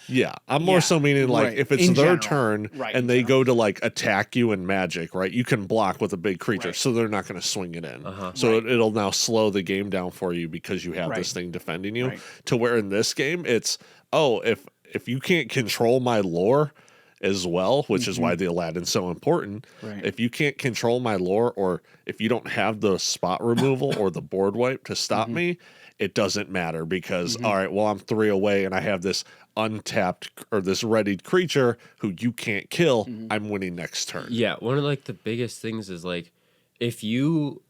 Yeah, I'm more so meaning like right. if it's In their general. turn Right, and in they general. go to like attack you in Magic, right? You can block with a big creature, Right. so they're not going to swing it in. So Right. it'll now slow the game down for you because you have Right. this thing defending you. Right. To where in this game, it's if you can't control my lore as well, which is why the Aladdin's so important. Right. If you can't control my lore, or if you don't have the spot removal or the board wipe to stop me, it doesn't matter because all right, well, I'm 3 away and I have this untapped or this readied creature who you can't kill. I'm winning next turn. Yeah, one of like the biggest things is like if you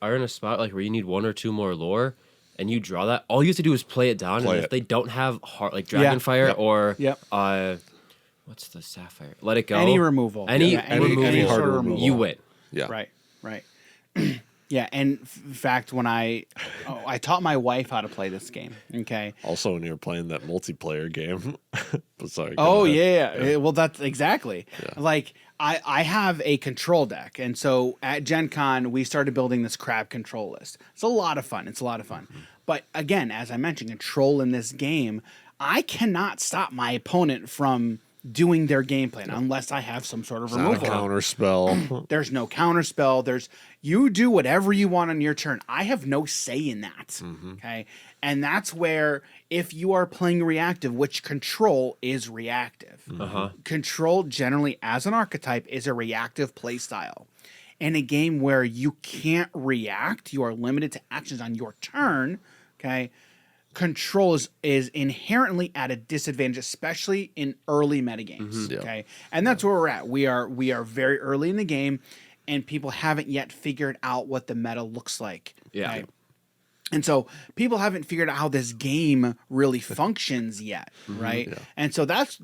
are in a spot like where you need 1 or 2 more lore and you draw that, all you have to do is play it down. Play and if it. they don't have heart like Dragonfire Yep. or Yep. what's the Sapphire? Let it go. Any removal. Any Yeah, removal. any sort hard of removal. You win. Yeah. Right. Yeah, and in fact, when I taught my wife how to play this game. Okay. Also, when you're playing that multiplayer game. But sorry. Oh go ahead. yeah. Well, that's exactly like I have a control deck, and so at Gen Con we started building this crab control list. It's a lot of fun. But again, as I mentioned, control in this game, I cannot stop my opponent from doing their game plan unless I have some sort of Not a removal. counter spell. There's no counter spell. You do whatever you want on your turn. I have no say in that. Okay. And that's where if you are playing reactive, which control is reactive. Control generally as an archetype is a reactive play style. In a game where you can't react, you are limited to actions on your turn. Okay. Control is inherently at a disadvantage, especially in early metagames. Okay, and that's where we're at. We are very early in the game, and people haven't yet figured out what the meta looks like. Yeah. Okay? And so people haven't figured out how this game really functions yet, right? Yeah. And so this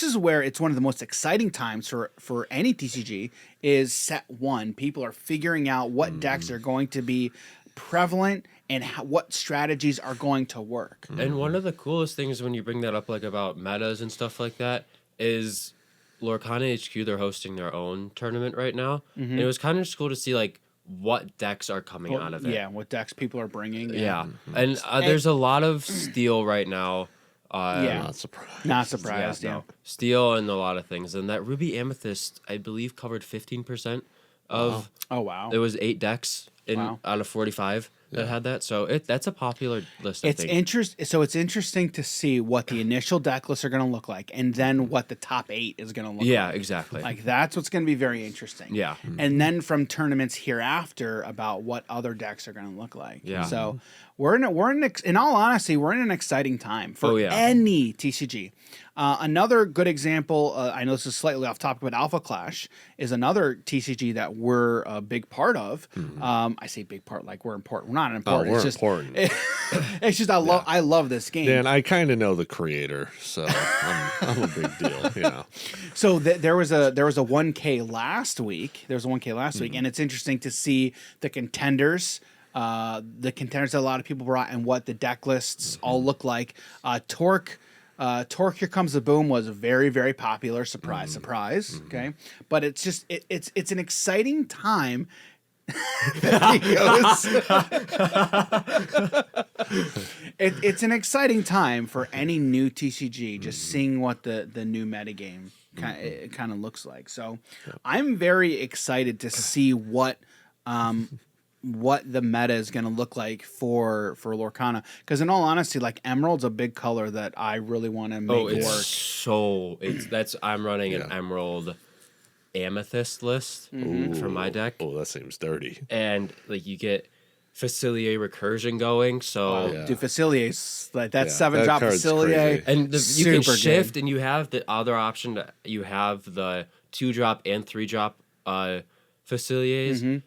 is where it's one of the most exciting times for any TCG is set 1. People are figuring out what decks are going to be prevalent and what strategies are going to work. And one of the coolest things when you bring that up, like about metas and stuff like that, is Lorcana HQ. They're hosting their own tournament right now, and it was kind of just cool to see like what decks are coming out of it. Yeah, what decks people are bringing. Yeah, and there's a lot of steel right now. Yeah. Not surprised. Not surprised. Yeah. No, steel and a lot of things, and that Ruby Amethyst, I believe, covered 15% of. Oh wow. It was 8 decks Wow. out of 45 that had that, so that's a popular list. I It's think. So it's interesting to see what the initial deck lists are going to look like, and then what the top 8 is going to look like. Yeah, exactly. Like that's what's going to be very interesting. Yeah. And then from tournaments hereafter about what other decks are going to look like. Yeah. So in all honesty, we're in an exciting time for any TCG. Another good example, I know this is slightly off topic, but Alpha Clash is another TCG that we're a big part of. I say big part like we're important. We're not important. We're it's just important. It's just I love this game. Yeah, and I kind of know the creator, so I'm a big deal. Yeah. So there was a 1K last week. There was a 1K last week, and it's interesting to see the contenders. The contenders that a lot of people brought and what the deck lists all look like. Torque, Here Comes the Boom was very, very popular. Surprise. Okay, but it's just it's an exciting time. It's an exciting time for any new TCG. Just seeing what the new metagame kind of looks like. So I'm very excited to see what the meta is going to look like for Lorcana. Because in all honesty, like Emerald's a big color that I really want to make work. I'm running an Emerald Amethyst list for my deck. Oh, that seems dirty. And like you get Facilier Recursion going, so Dude, Facilier's like that 7-drop that card's Facilier. crazy. and you can Super shift, good. and you have the other option. You have the 2-drop and 3-drop Faciliers, and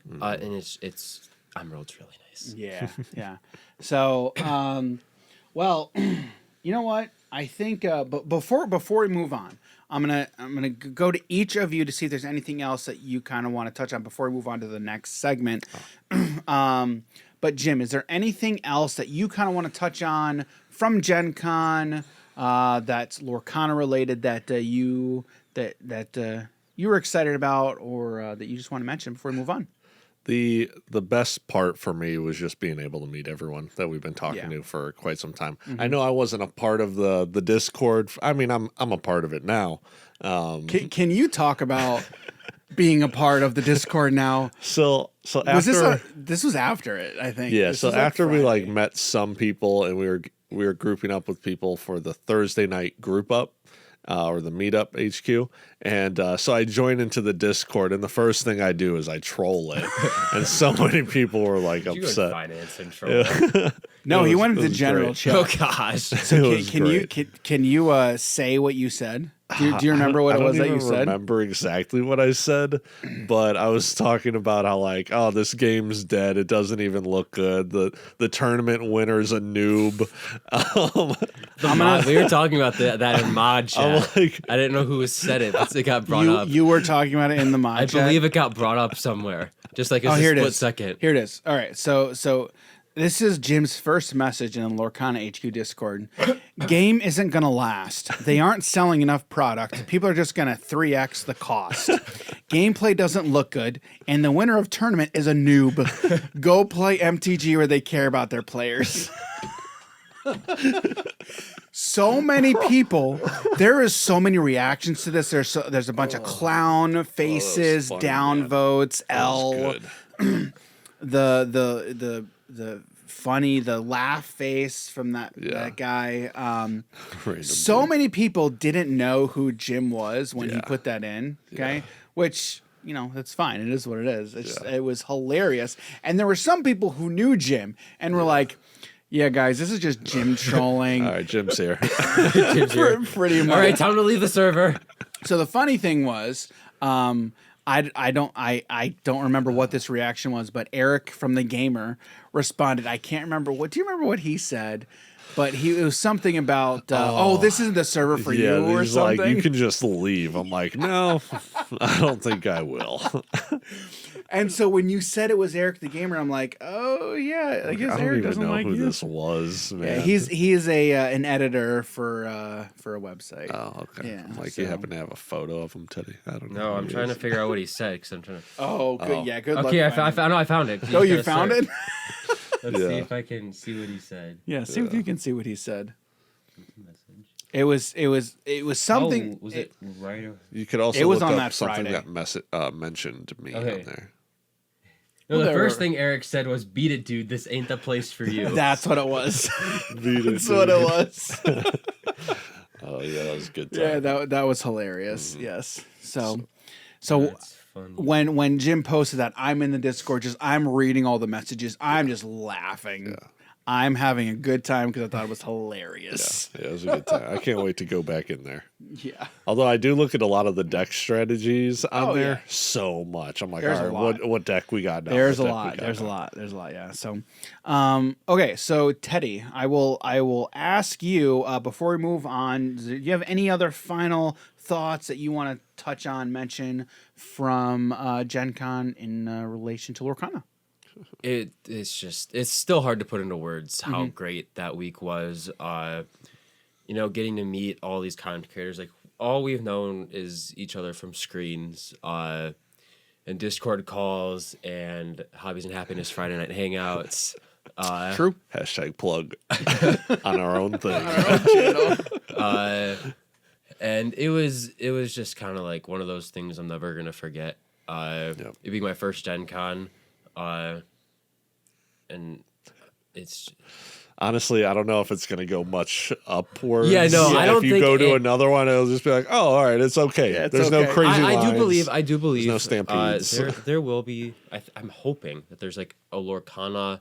it's Emerald's really nice. Yeah. So, well, you know what? I think, but before we move on, I'm gonna go to each of you to see if there's anything else that you kind of want to touch on before we move on to the next segment. But Jim, is there anything else that you kind of want to touch on from Gen Con that's Lorcana related that you were excited about or that you just want to mention before we move on? The best part for me was just being able to meet everyone that we've been talking to for quite some time. I know I wasn't a part of the Discord. I mean, I'm a part of it now. Can you talk about being a part of the Discord now? So after was this was after it, I think. Yeah, This so was after we Friday. met some people and we were grouping up with people for the Thursday night group up or the meetup HQ, and so I joined into the Discord, and the first thing I do is I troll it, and so many people were like You upset. finance and trouble. No, he went it into was general great. chat. Oh gosh. So It was great. can you say what you said? Do you remember what it was that you I don't said? remember exactly what I said, but I was talking about how like, oh, this game's dead. It doesn't even look good. The tournament winner's a noob. We were talking about that in mod I'm chat. like, I didn't know who said it, but it got brought up. You were talking about it in the mod I chat. believe it got brought up somewhere. Just like a Here it split is. second. Here it is. All right. So this is Jim's first message in the Lorcana HQ Discord. Game isn't going to last. They aren't selling enough product. People are just going to 3x the cost. Gameplay doesn't look good, and the winner of tournament is a noob. Go play MTG where they care about their players. So many people. There is so many reactions to this. There's a bunch of clown faces, funny, downvotes, L. good. The funny, the laugh face from that guy. Random So dude. many people didn't know who Jim was when he put that in. Okay, which that's fine. It is what it is. It was hilarious, and there were some people who knew Jim and were like, "Yeah, guys, this is just Jim trolling." All right, Jim's here. Jim's here. Pretty much. All right, time to leave the server. So the funny thing was, I don't remember what this reaction was, but Eric from the Gamer responded. I can't remember what. Do you remember what he said? But it was something about this isn't the server for you or he's something. like, you can just leave. I'm like, no, I don't think I will. And so when you said it was Eric the Gamer, I'm like, oh yeah, I guess I don't Eric even doesn't know like who you. this was, man. Yeah, he is an editor for a website. Oh, okay. Yeah, Like so- you happen to have a photo of him, Teddy. I don't know. No, who I'm he trying to is. figure out what he said because I'm trying to. Oh, good. Yeah, good luck. Okay, I finding found. I found it. Oh, you gotta found search. it? Let's see Yeah. if I can see what he said. Yeah, see if you can see what he said. It was something. Oh, was it right? You could also It was look on up that something Friday. that mentioned me Okay. on there. No, Well, the there first were- thing Eric said was, "Beat it, dude. This ain't the place for you." That's what it was. Beat it, That's what it dude. was. Oh yeah, that was a good. Time. Yeah, that was hilarious. Yes. So That's funny. when Jim posted that, I'm in the Discord, I'm reading all the messages. I'm just laughing. I'm having a good time because I thought it was hilarious. Yeah, it was a good time. I can't wait to go back in there. Yeah. Although I do look at a lot of the deck strategies on Oh, there yeah. so much. I'm like, There's all a right, lot. what deck we got now? There's a What deck we lot. got There's a now? lot. There's a lot. Yeah. So, okay. So Teddy, I will ask you before we move on. Do you have any other final thoughts that you want to touch on, mention from GenCon in relation to Lorcana? It's still hard to put into words how great that week was. Getting to meet all these content creators, like all we've known is each other from screens, and Discord calls and Hobbies and Happiness Friday night hangouts. True. Hashtag plug on our own thing. And it was just kind of like one of those things I'm never gonna forget. It being my first Gen Con, and it's Honestly, I don't know if it's going to go much upwards. Yeah, no, I don't If you think go to it- another one, it'll just be like, oh, all right, it's okay. Yeah, it's There's no okay. crazy I lines. do believe no stampedes. there will be. I'm hoping that there's like a Lorcana,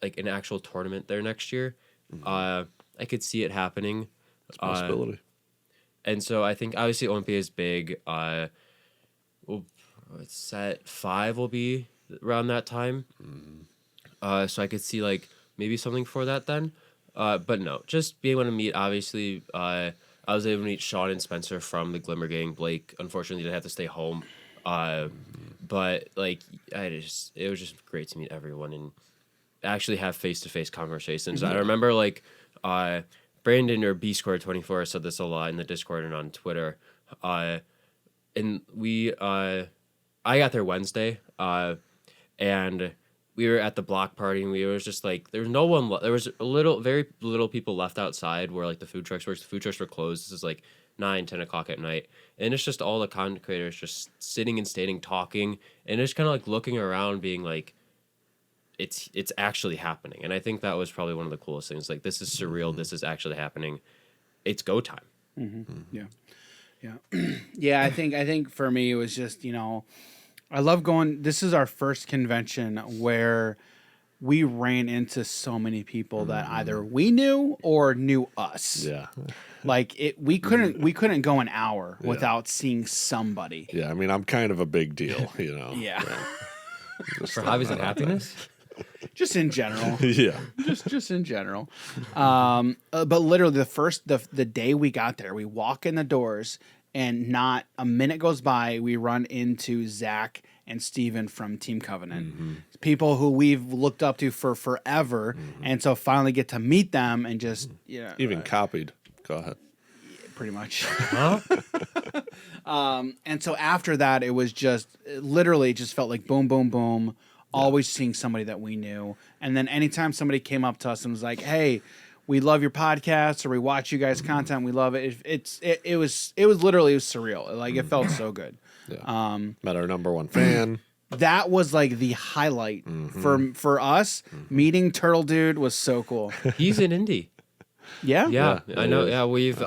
like an actual tournament there next year. I could see it happening. It's a possibility. And so I think obviously Olympia is big. It's set 5 will be around that time. So I could see like maybe something for that then. But no, just being able to meet, obviously, I was able to meet Sean and Spencer from the Glimmer Gang. Blake, unfortunately, didn't have to stay home. But like, it was just great to meet everyone and actually have face-to-face conversations. I remember like, Brandon or B Square 24 said this a lot in the Discord and on Twitter. And we, I got there Wednesday. and we were at the block party, and we was just like, there was no one. There was very little people left outside where like the food trucks were. The food trucks were closed. This is like 9-10 o'clock at night, and it's just all the content creators just sitting and standing, talking, and just kind of like looking around, being like, it's actually happening. And I think that was probably one of the coolest things. Like, this is surreal. This is actually happening. It's go time. Yeah. I think for me it was just, I love going. This is our first convention where we ran into so many people that either we knew or knew us. Yeah. Like we couldn't go an hour without seeing somebody. Yeah, I mean, I'm kind of a big deal, Yeah. For hobbies and happiness. Just in general. Yeah. Just in general. But literally the day we got there, we walk in the doors and not a minute goes by, we run into Zach and Steven from Team Covenant. People who we've looked up to for forever. And so finally get to meet them and just, Even copied. Go ahead. Pretty much. Huh? And so after that, it was just literally just felt like boom, boom, boom. Always seeing somebody that we knew. And then anytime somebody came up to us and was like, hey, we love your podcast, or we watch you guys' content, we love it. It was literally surreal. Like, it felt so good. Yeah. Met our number one fan. That was like the highlight for us. Meeting Turtle Dude was so cool. He's in Indy. Yeah? Yeah, Yeah, I know. it is. Yeah, we've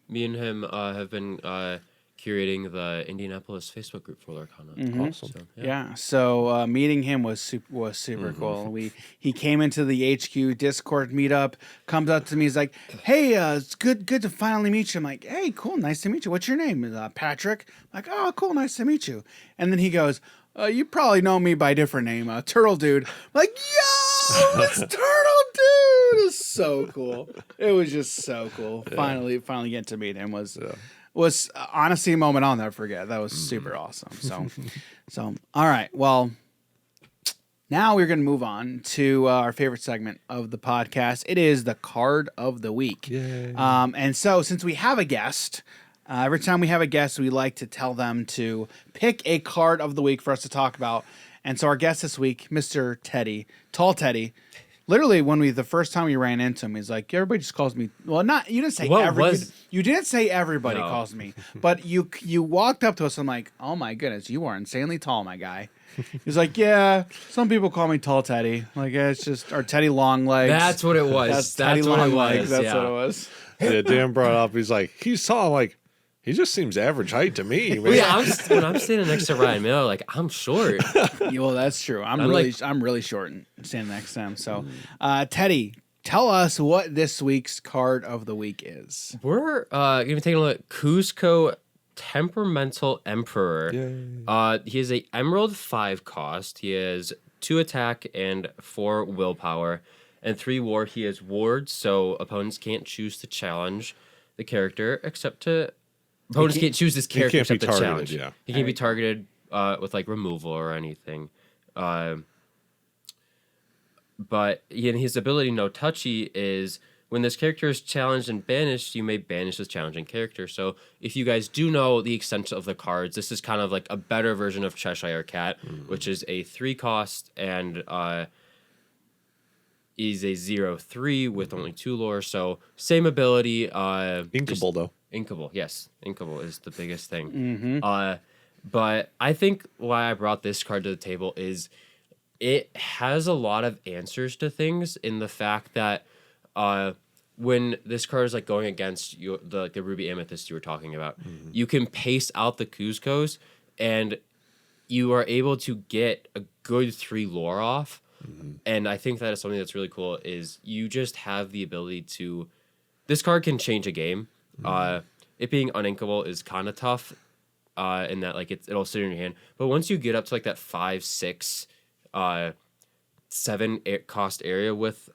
me and him have been curating the Indianapolis Facebook group for Lorcana. Awesome. So, Yeah. So meeting him was super cool. He came into the HQ Discord meetup, comes up to me, he's like, "Hey, it's good to finally meet you." I'm like, "Hey, cool, nice to meet you. What's your name?" Patrick. I'm like, "Oh, cool, nice to meet you." And then he goes, "You probably know me by a different name, Turtle Dude." I'm like, "Yo, it's Turtle Dude!" It's so cool. It was just so cool. Finally getting to meet him was honestly a moment I'll never forget. That was super awesome. So all right. Well, now we're going to move on to our favorite segment of the podcast. It is the card of the week. Yay. And so since we have a guest, every time we have a guest, we like to tell them to pick a card of the week for us to talk about. And so our guest this week, Mr. Teddy, Tall Teddy, literally the first time we ran into him, he's like, everybody just calls me. Well, not you didn't say you didn't say everybody calls me, but you walked up to us. I'm like, oh my goodness, you are insanely tall, my guy. He's like, yeah, some people call me Tall Teddy. Like, it's just or Teddy Long Legs. That's what it was. That's Teddy what Long it Legs. was. That's Yeah. what it was. Yeah, Dan brought up, he's like, he's tall. I'm like, he just seems average height to me. Man. Well, yeah, when I'm standing next to Ryan Miller, like, I'm short. Yeah, well, that's true. I'm really short and standing next to him. So, Teddy, tell us what this week's card of the week is. We're gonna be taking a look at Cusco Temperamental Emperor. He is a Emerald 5 cost. He has 2 attack and 4 willpower, and 3 ward. He has wards, so opponents can't choose to challenge the character except to. Opponents can't choose this character except to challenge. Yeah. He can't be targeted with like removal or anything. But his ability No Touchy is when this character is challenged and banished, you may banish this challenging character. So if you guys do know the extent of the cards, this is kind of like a better version of Cheshire Cat, which is a 3 cost and is a 0/3 with only 2 lore. So same ability. Inkable, though. Inkable, yes. Inkable is the biggest thing. But I think why I brought this card to the table is it has a lot of answers to things in the fact that when this card is like going against the Ruby Amethyst you were talking about, you can pace out the Cuscos and you are able to get a good 3 lore off. And I think that is something that's really cool is you just have the ability to... This card can change a game. It being uninkable is kind of tough in that like it'll sit in your hand. But once you get up to like that 5, 6, 7 cost area with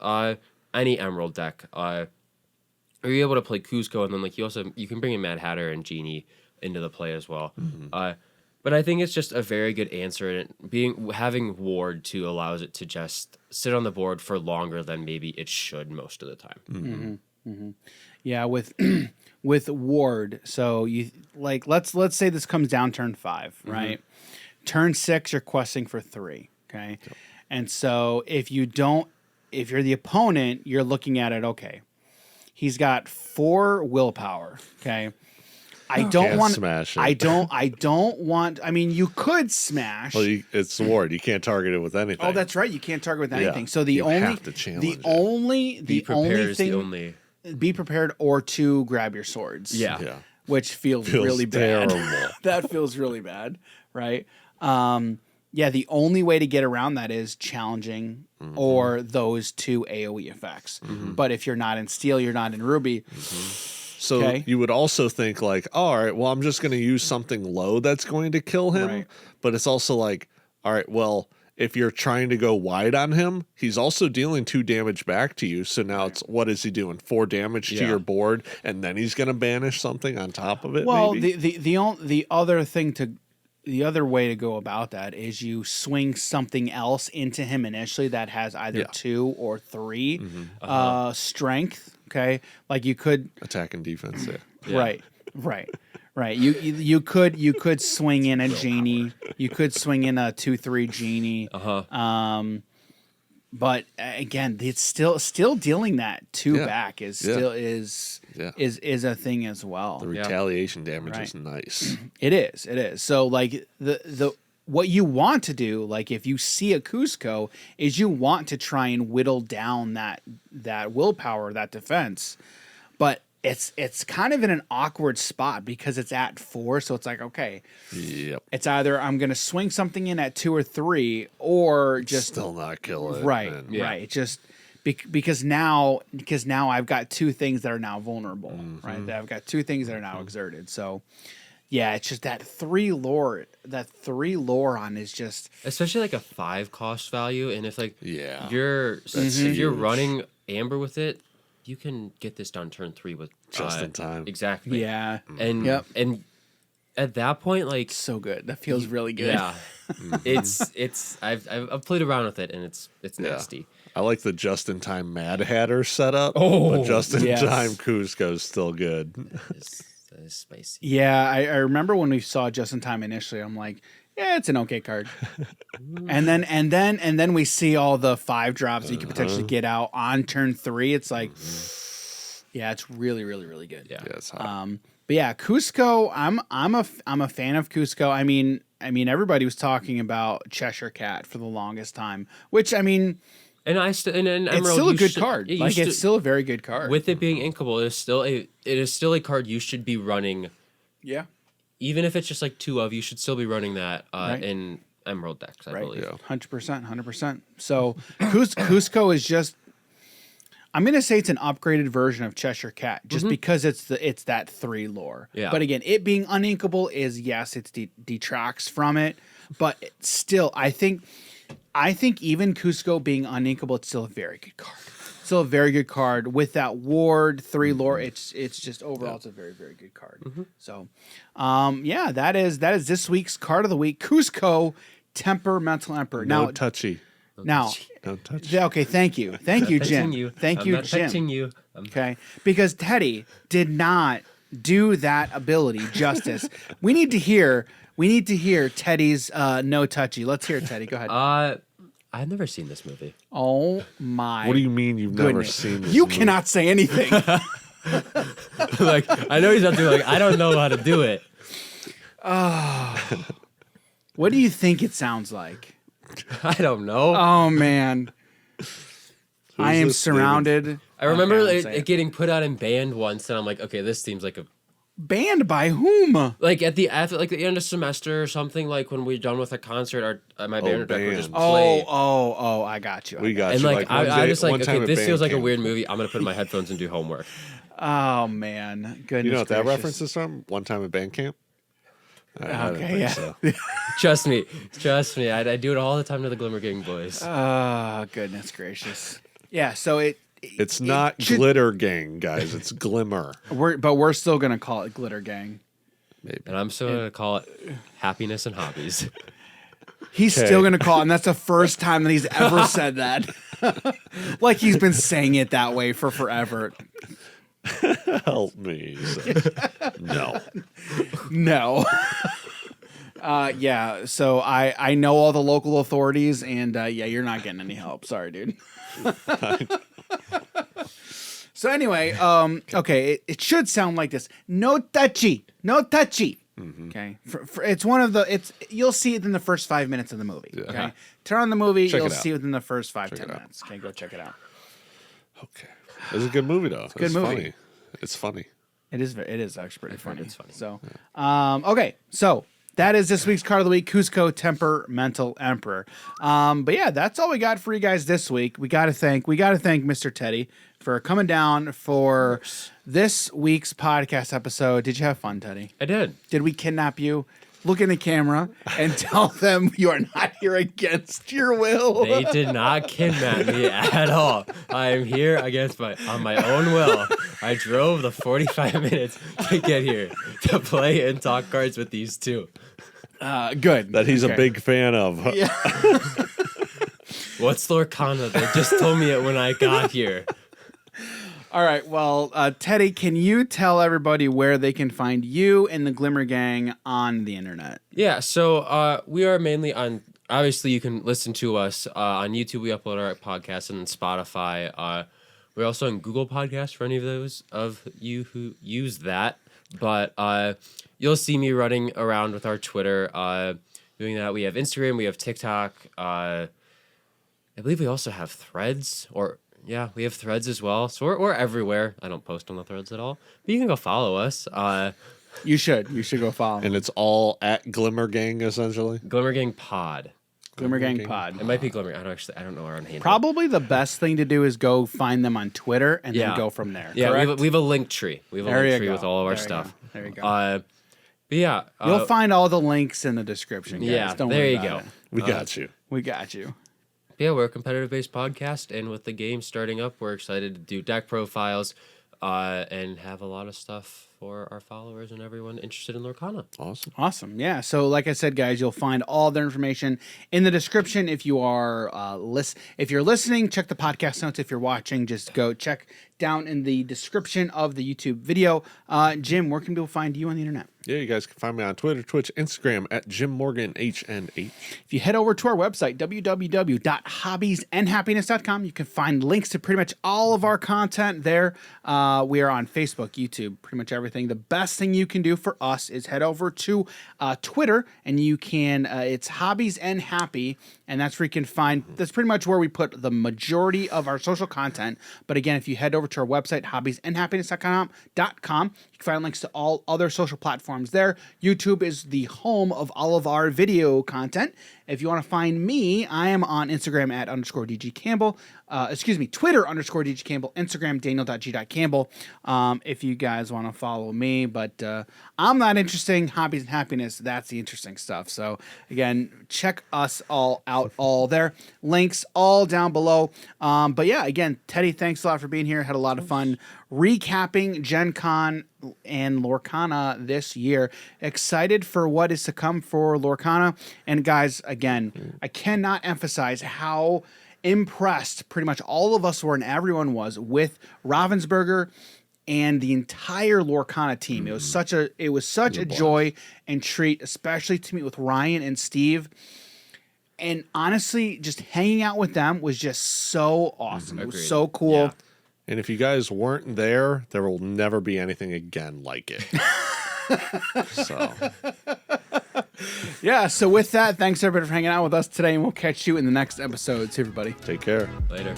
any Emerald deck, are you able to play Cusco and then like you can bring in Mad Hatter and Genie into the play as well. But I think it's just a very good answer, and having Ward too allows it to just sit on the board for longer than maybe it should most of the time. Yeah, with with Ward. So you like let's say this comes down turn 5, right? Turn 6, you're questing for 3. Okay. And so if you're the opponent, you're looking at it, okay, he's got 4 willpower. Okay. I don't Can't want smash it. I don't want. I mean, you could smash. Well, it's ward. You can't target it with anything. Oh, that's right. You can't target with anything. Yeah. So You have to challenge it. Be prepared is the only. be prepared or to grab your swords. Yeah. Which feels really bad. terrible. That feels really bad, right? Yeah, the only way to get around that is challenging or those 2 AoE effects. But if you're not in steel, you're not in ruby. So Okay. you would also think like, oh, all right, well, I'm just going to use something low that's going to kill him. Right. But it's also like, all right, well, if you're trying to go wide on him, he's also dealing 2 damage back to you. So now it's, what is he doing? 4 damage to your board, and then he's going to banish something on top of it. Well, maybe? the other thing the other way to go about that is you swing something else into him initially that has either 2 or 3 strength. Okay, like you could attack and defense. Right. You could swing in a genie. You could swing in a 2/3 genie. But again, it's still dealing that 2 back is still is a thing as well. The retaliation damage is nice. It is. So like the what you want to do, like if you see a Cusco, is you want to try and whittle down that willpower, that defense. But it's kind of in an awkward spot because it's at 4, so it's like, okay, it's either I'm going to swing something in at 2 or 3, or just still not kill it. Right, right. Just because now I've got 2 things that are now vulnerable, right? I've got 2 things that are now exerted. So yeah, it's just that 3 lore. That 3 lore on is just, especially like a 5 cost value, and if like if you're running Amber with it, you can get this done turn 3 with just in time. Exactly. Yeah. And and at that point, like, so good. That feels really good. Yeah. it's I've played around with it, and it's nasty. I like the just in time Mad Hatter setup. Oh, but just in time Cusco's still good. That is spicy. Yeah, I remember when we saw Just in Time initially, I'm like, yeah, it's an okay card. and then we see all the 5 drops that you could potentially get out on turn 3. It's like, yeah, it's really, really, really good. Yeah, it's hot. But yeah, Cusco, I'm a fan of Cusco. I mean, everybody was talking about Cheshire Cat for the longest time, which I mean, and I still and Emerald, it's still a good card. Like it's still a very good card. With it being inkable, it is still a card you should be running. Yeah. Even if it's just like 2 of, you should still be running that in Emerald decks, I believe. 100%. So Cusco is just, I'm gonna say it's an upgraded version of Cheshire Cat, just because it's that 3 lore. Yeah. But again, it being uninkable is it detracts from it, but still, I think even Cusco being uninkable, it's still a very good card. Still a very good card with that ward 3 lore. It's just overall, it's a very, very good card. So, yeah, that is this week's card of the week. Cusco, Temperamental Emperor. No touchy. Now, Don't touch. okay, thank you, Jim. Thank you, I'm not Jim. touching you. Okay, because Teddy did not do that ability justice. We need to hear Teddy's no touchy. Let's hear it, Teddy. Go ahead. I've never seen this movie. Oh my! What do you mean you've never goodness. seen this? You movie? cannot say anything. Like, I know he's not doing. Like, I don't know how to do it. What do you think it sounds like? I don't know. Oh man, I am this surrounded. I remember Okay, it getting put out in band once, and I'm like, okay, this seems like a Banned by whom? like at the end of semester or something. Like when we're done with a concert, my band would just band. play. Oh, I got you. We got And you. like one I day- just like, one time okay, at this band feels like a camp. weird movie. I'm gonna put in my headphones and do homework. Oh man, goodness. You know what that gracious. reference is from? One time at band camp. I didn't Okay, think yeah. so. Trust me. I do it all the time to the Glimmer Gang boys. Oh, goodness gracious. Yeah, so It's not should- Glitter Gang, guys. It's Glimmer. we're still gonna call it Glitter Gang. Maybe. And I'm still gonna call it happiness and hobbies. He's Okay. still gonna call it, and that's the first time that he's ever said that. Like he's been saying it that way for forever. Help me. So- no. No. Yeah, so I know all the local authorities, and yeah, you're not getting any help. Sorry, dude. So anyway, okay, it should sound like this. No touchy, no touchy. Okay, it's one of the. You'll see it in the first 5 minutes of the movie. Yeah. Okay, turn on the movie, Check you'll it out. see it within the first 5-10 it out. minutes. Okay, go check it out. Okay. It's a good movie, though. It's a good movie. Funny. It's funny. It is actually pretty funny. It's funny. So, okay, so that is this week's card of the week, Cusco Temperamental Emperor. But yeah, that's all we got for you guys this week. We got to thank Mr. Teddy for coming down for this week's podcast episode. Did you have fun, Teddy? I did. Did we kidnap you? Look in the camera and tell them you are not here against your will. They did not kidnap me at all. I am here on my own will. I drove the 45 minutes to get here to play and talk cards with these two. Good. That he's Okay. a big fan of. Yeah. What's Lorcana? They just told me it when I got here. All right. Well, Teddy, can you tell everybody where they can find you and the Glimmer Gang on the internet? Yeah, so we are mainly on. Obviously, you can listen to us on YouTube. We upload our podcast, and then Spotify. We're also on Google Podcasts for any of those of you who use that. But you'll see me running around with our Twitter, doing that. We have Instagram. We have TikTok. I believe we also have Threads, yeah, we have Threads as well. So we're everywhere. I don't post on the Threads at all, but you can go follow us. You should go follow. And it's all at Glimmer Gang, essentially. Glimmer Gang Pod. Glimmer Gang Pod. It might be Glimmer. I don't know our own handle. Probably the best thing to do is go find them on Twitter and then go from there. Yeah, correct? we have a Linktree. We have a There you Linktree go. with all of our There you stuff. go. There you go. But yeah, You'll find all the links in the description. Guys. yeah, Don't there worry you about go. it. We got you. We got you. Yeah, we're a competitive-based podcast, and with the game starting up, we're excited to do deck profiles and have a lot of stuff for our followers and everyone interested in Lorcana. Awesome. Yeah. So like I said, guys, you'll find all their information in the description. If you are if you're listening, check the podcast notes. If you're watching, just go check down in the description of the YouTube video. Jim, where can people find you on the internet? Yeah, you guys can find me on Twitter, Twitch, Instagram at JimMorganHNH. If you head over to our website, www.hobbiesandhappiness.com, you can find links to pretty much all of our content there. We are on Facebook, YouTube, pretty much everything. The best thing you can do for us is head over to Twitter, and you can, it's Hobbies and Happy, and that's where you can find, that's pretty much where we put the majority of our social content. But again, if you head over to our website, hobbiesandhappiness.com, you can find links to all other social platforms there. YouTube is the home of all of our video content. If you want to find me, I am on Instagram at _DGCampbell. Twitter _DGCampbell. Instagram Daniel.G.Campbell. If you guys want to follow me, but I'm not interesting. Hobbies and Happiness, that's the interesting stuff. So again, check us all out all there. Links all down below. But yeah, again, Teddy, thanks a lot for being here. Had a lot of fun recapping GenCon and Lorcana this year. Excited for what is to come for Lorcana. And guys, again, I cannot emphasize how impressed pretty much all of us were and everyone was with Ravensburger and the entire Lorcana team. It was such a joy and treat, especially to meet with Ryan and Steve. And honestly, just hanging out with them was just so awesome. It was so cool. Yeah. And if you guys weren't there, there will never be anything again like it. So, Yeah, so with that, thanks everybody for hanging out with us today, and we'll catch you in the next episode. See everybody. take care. Later.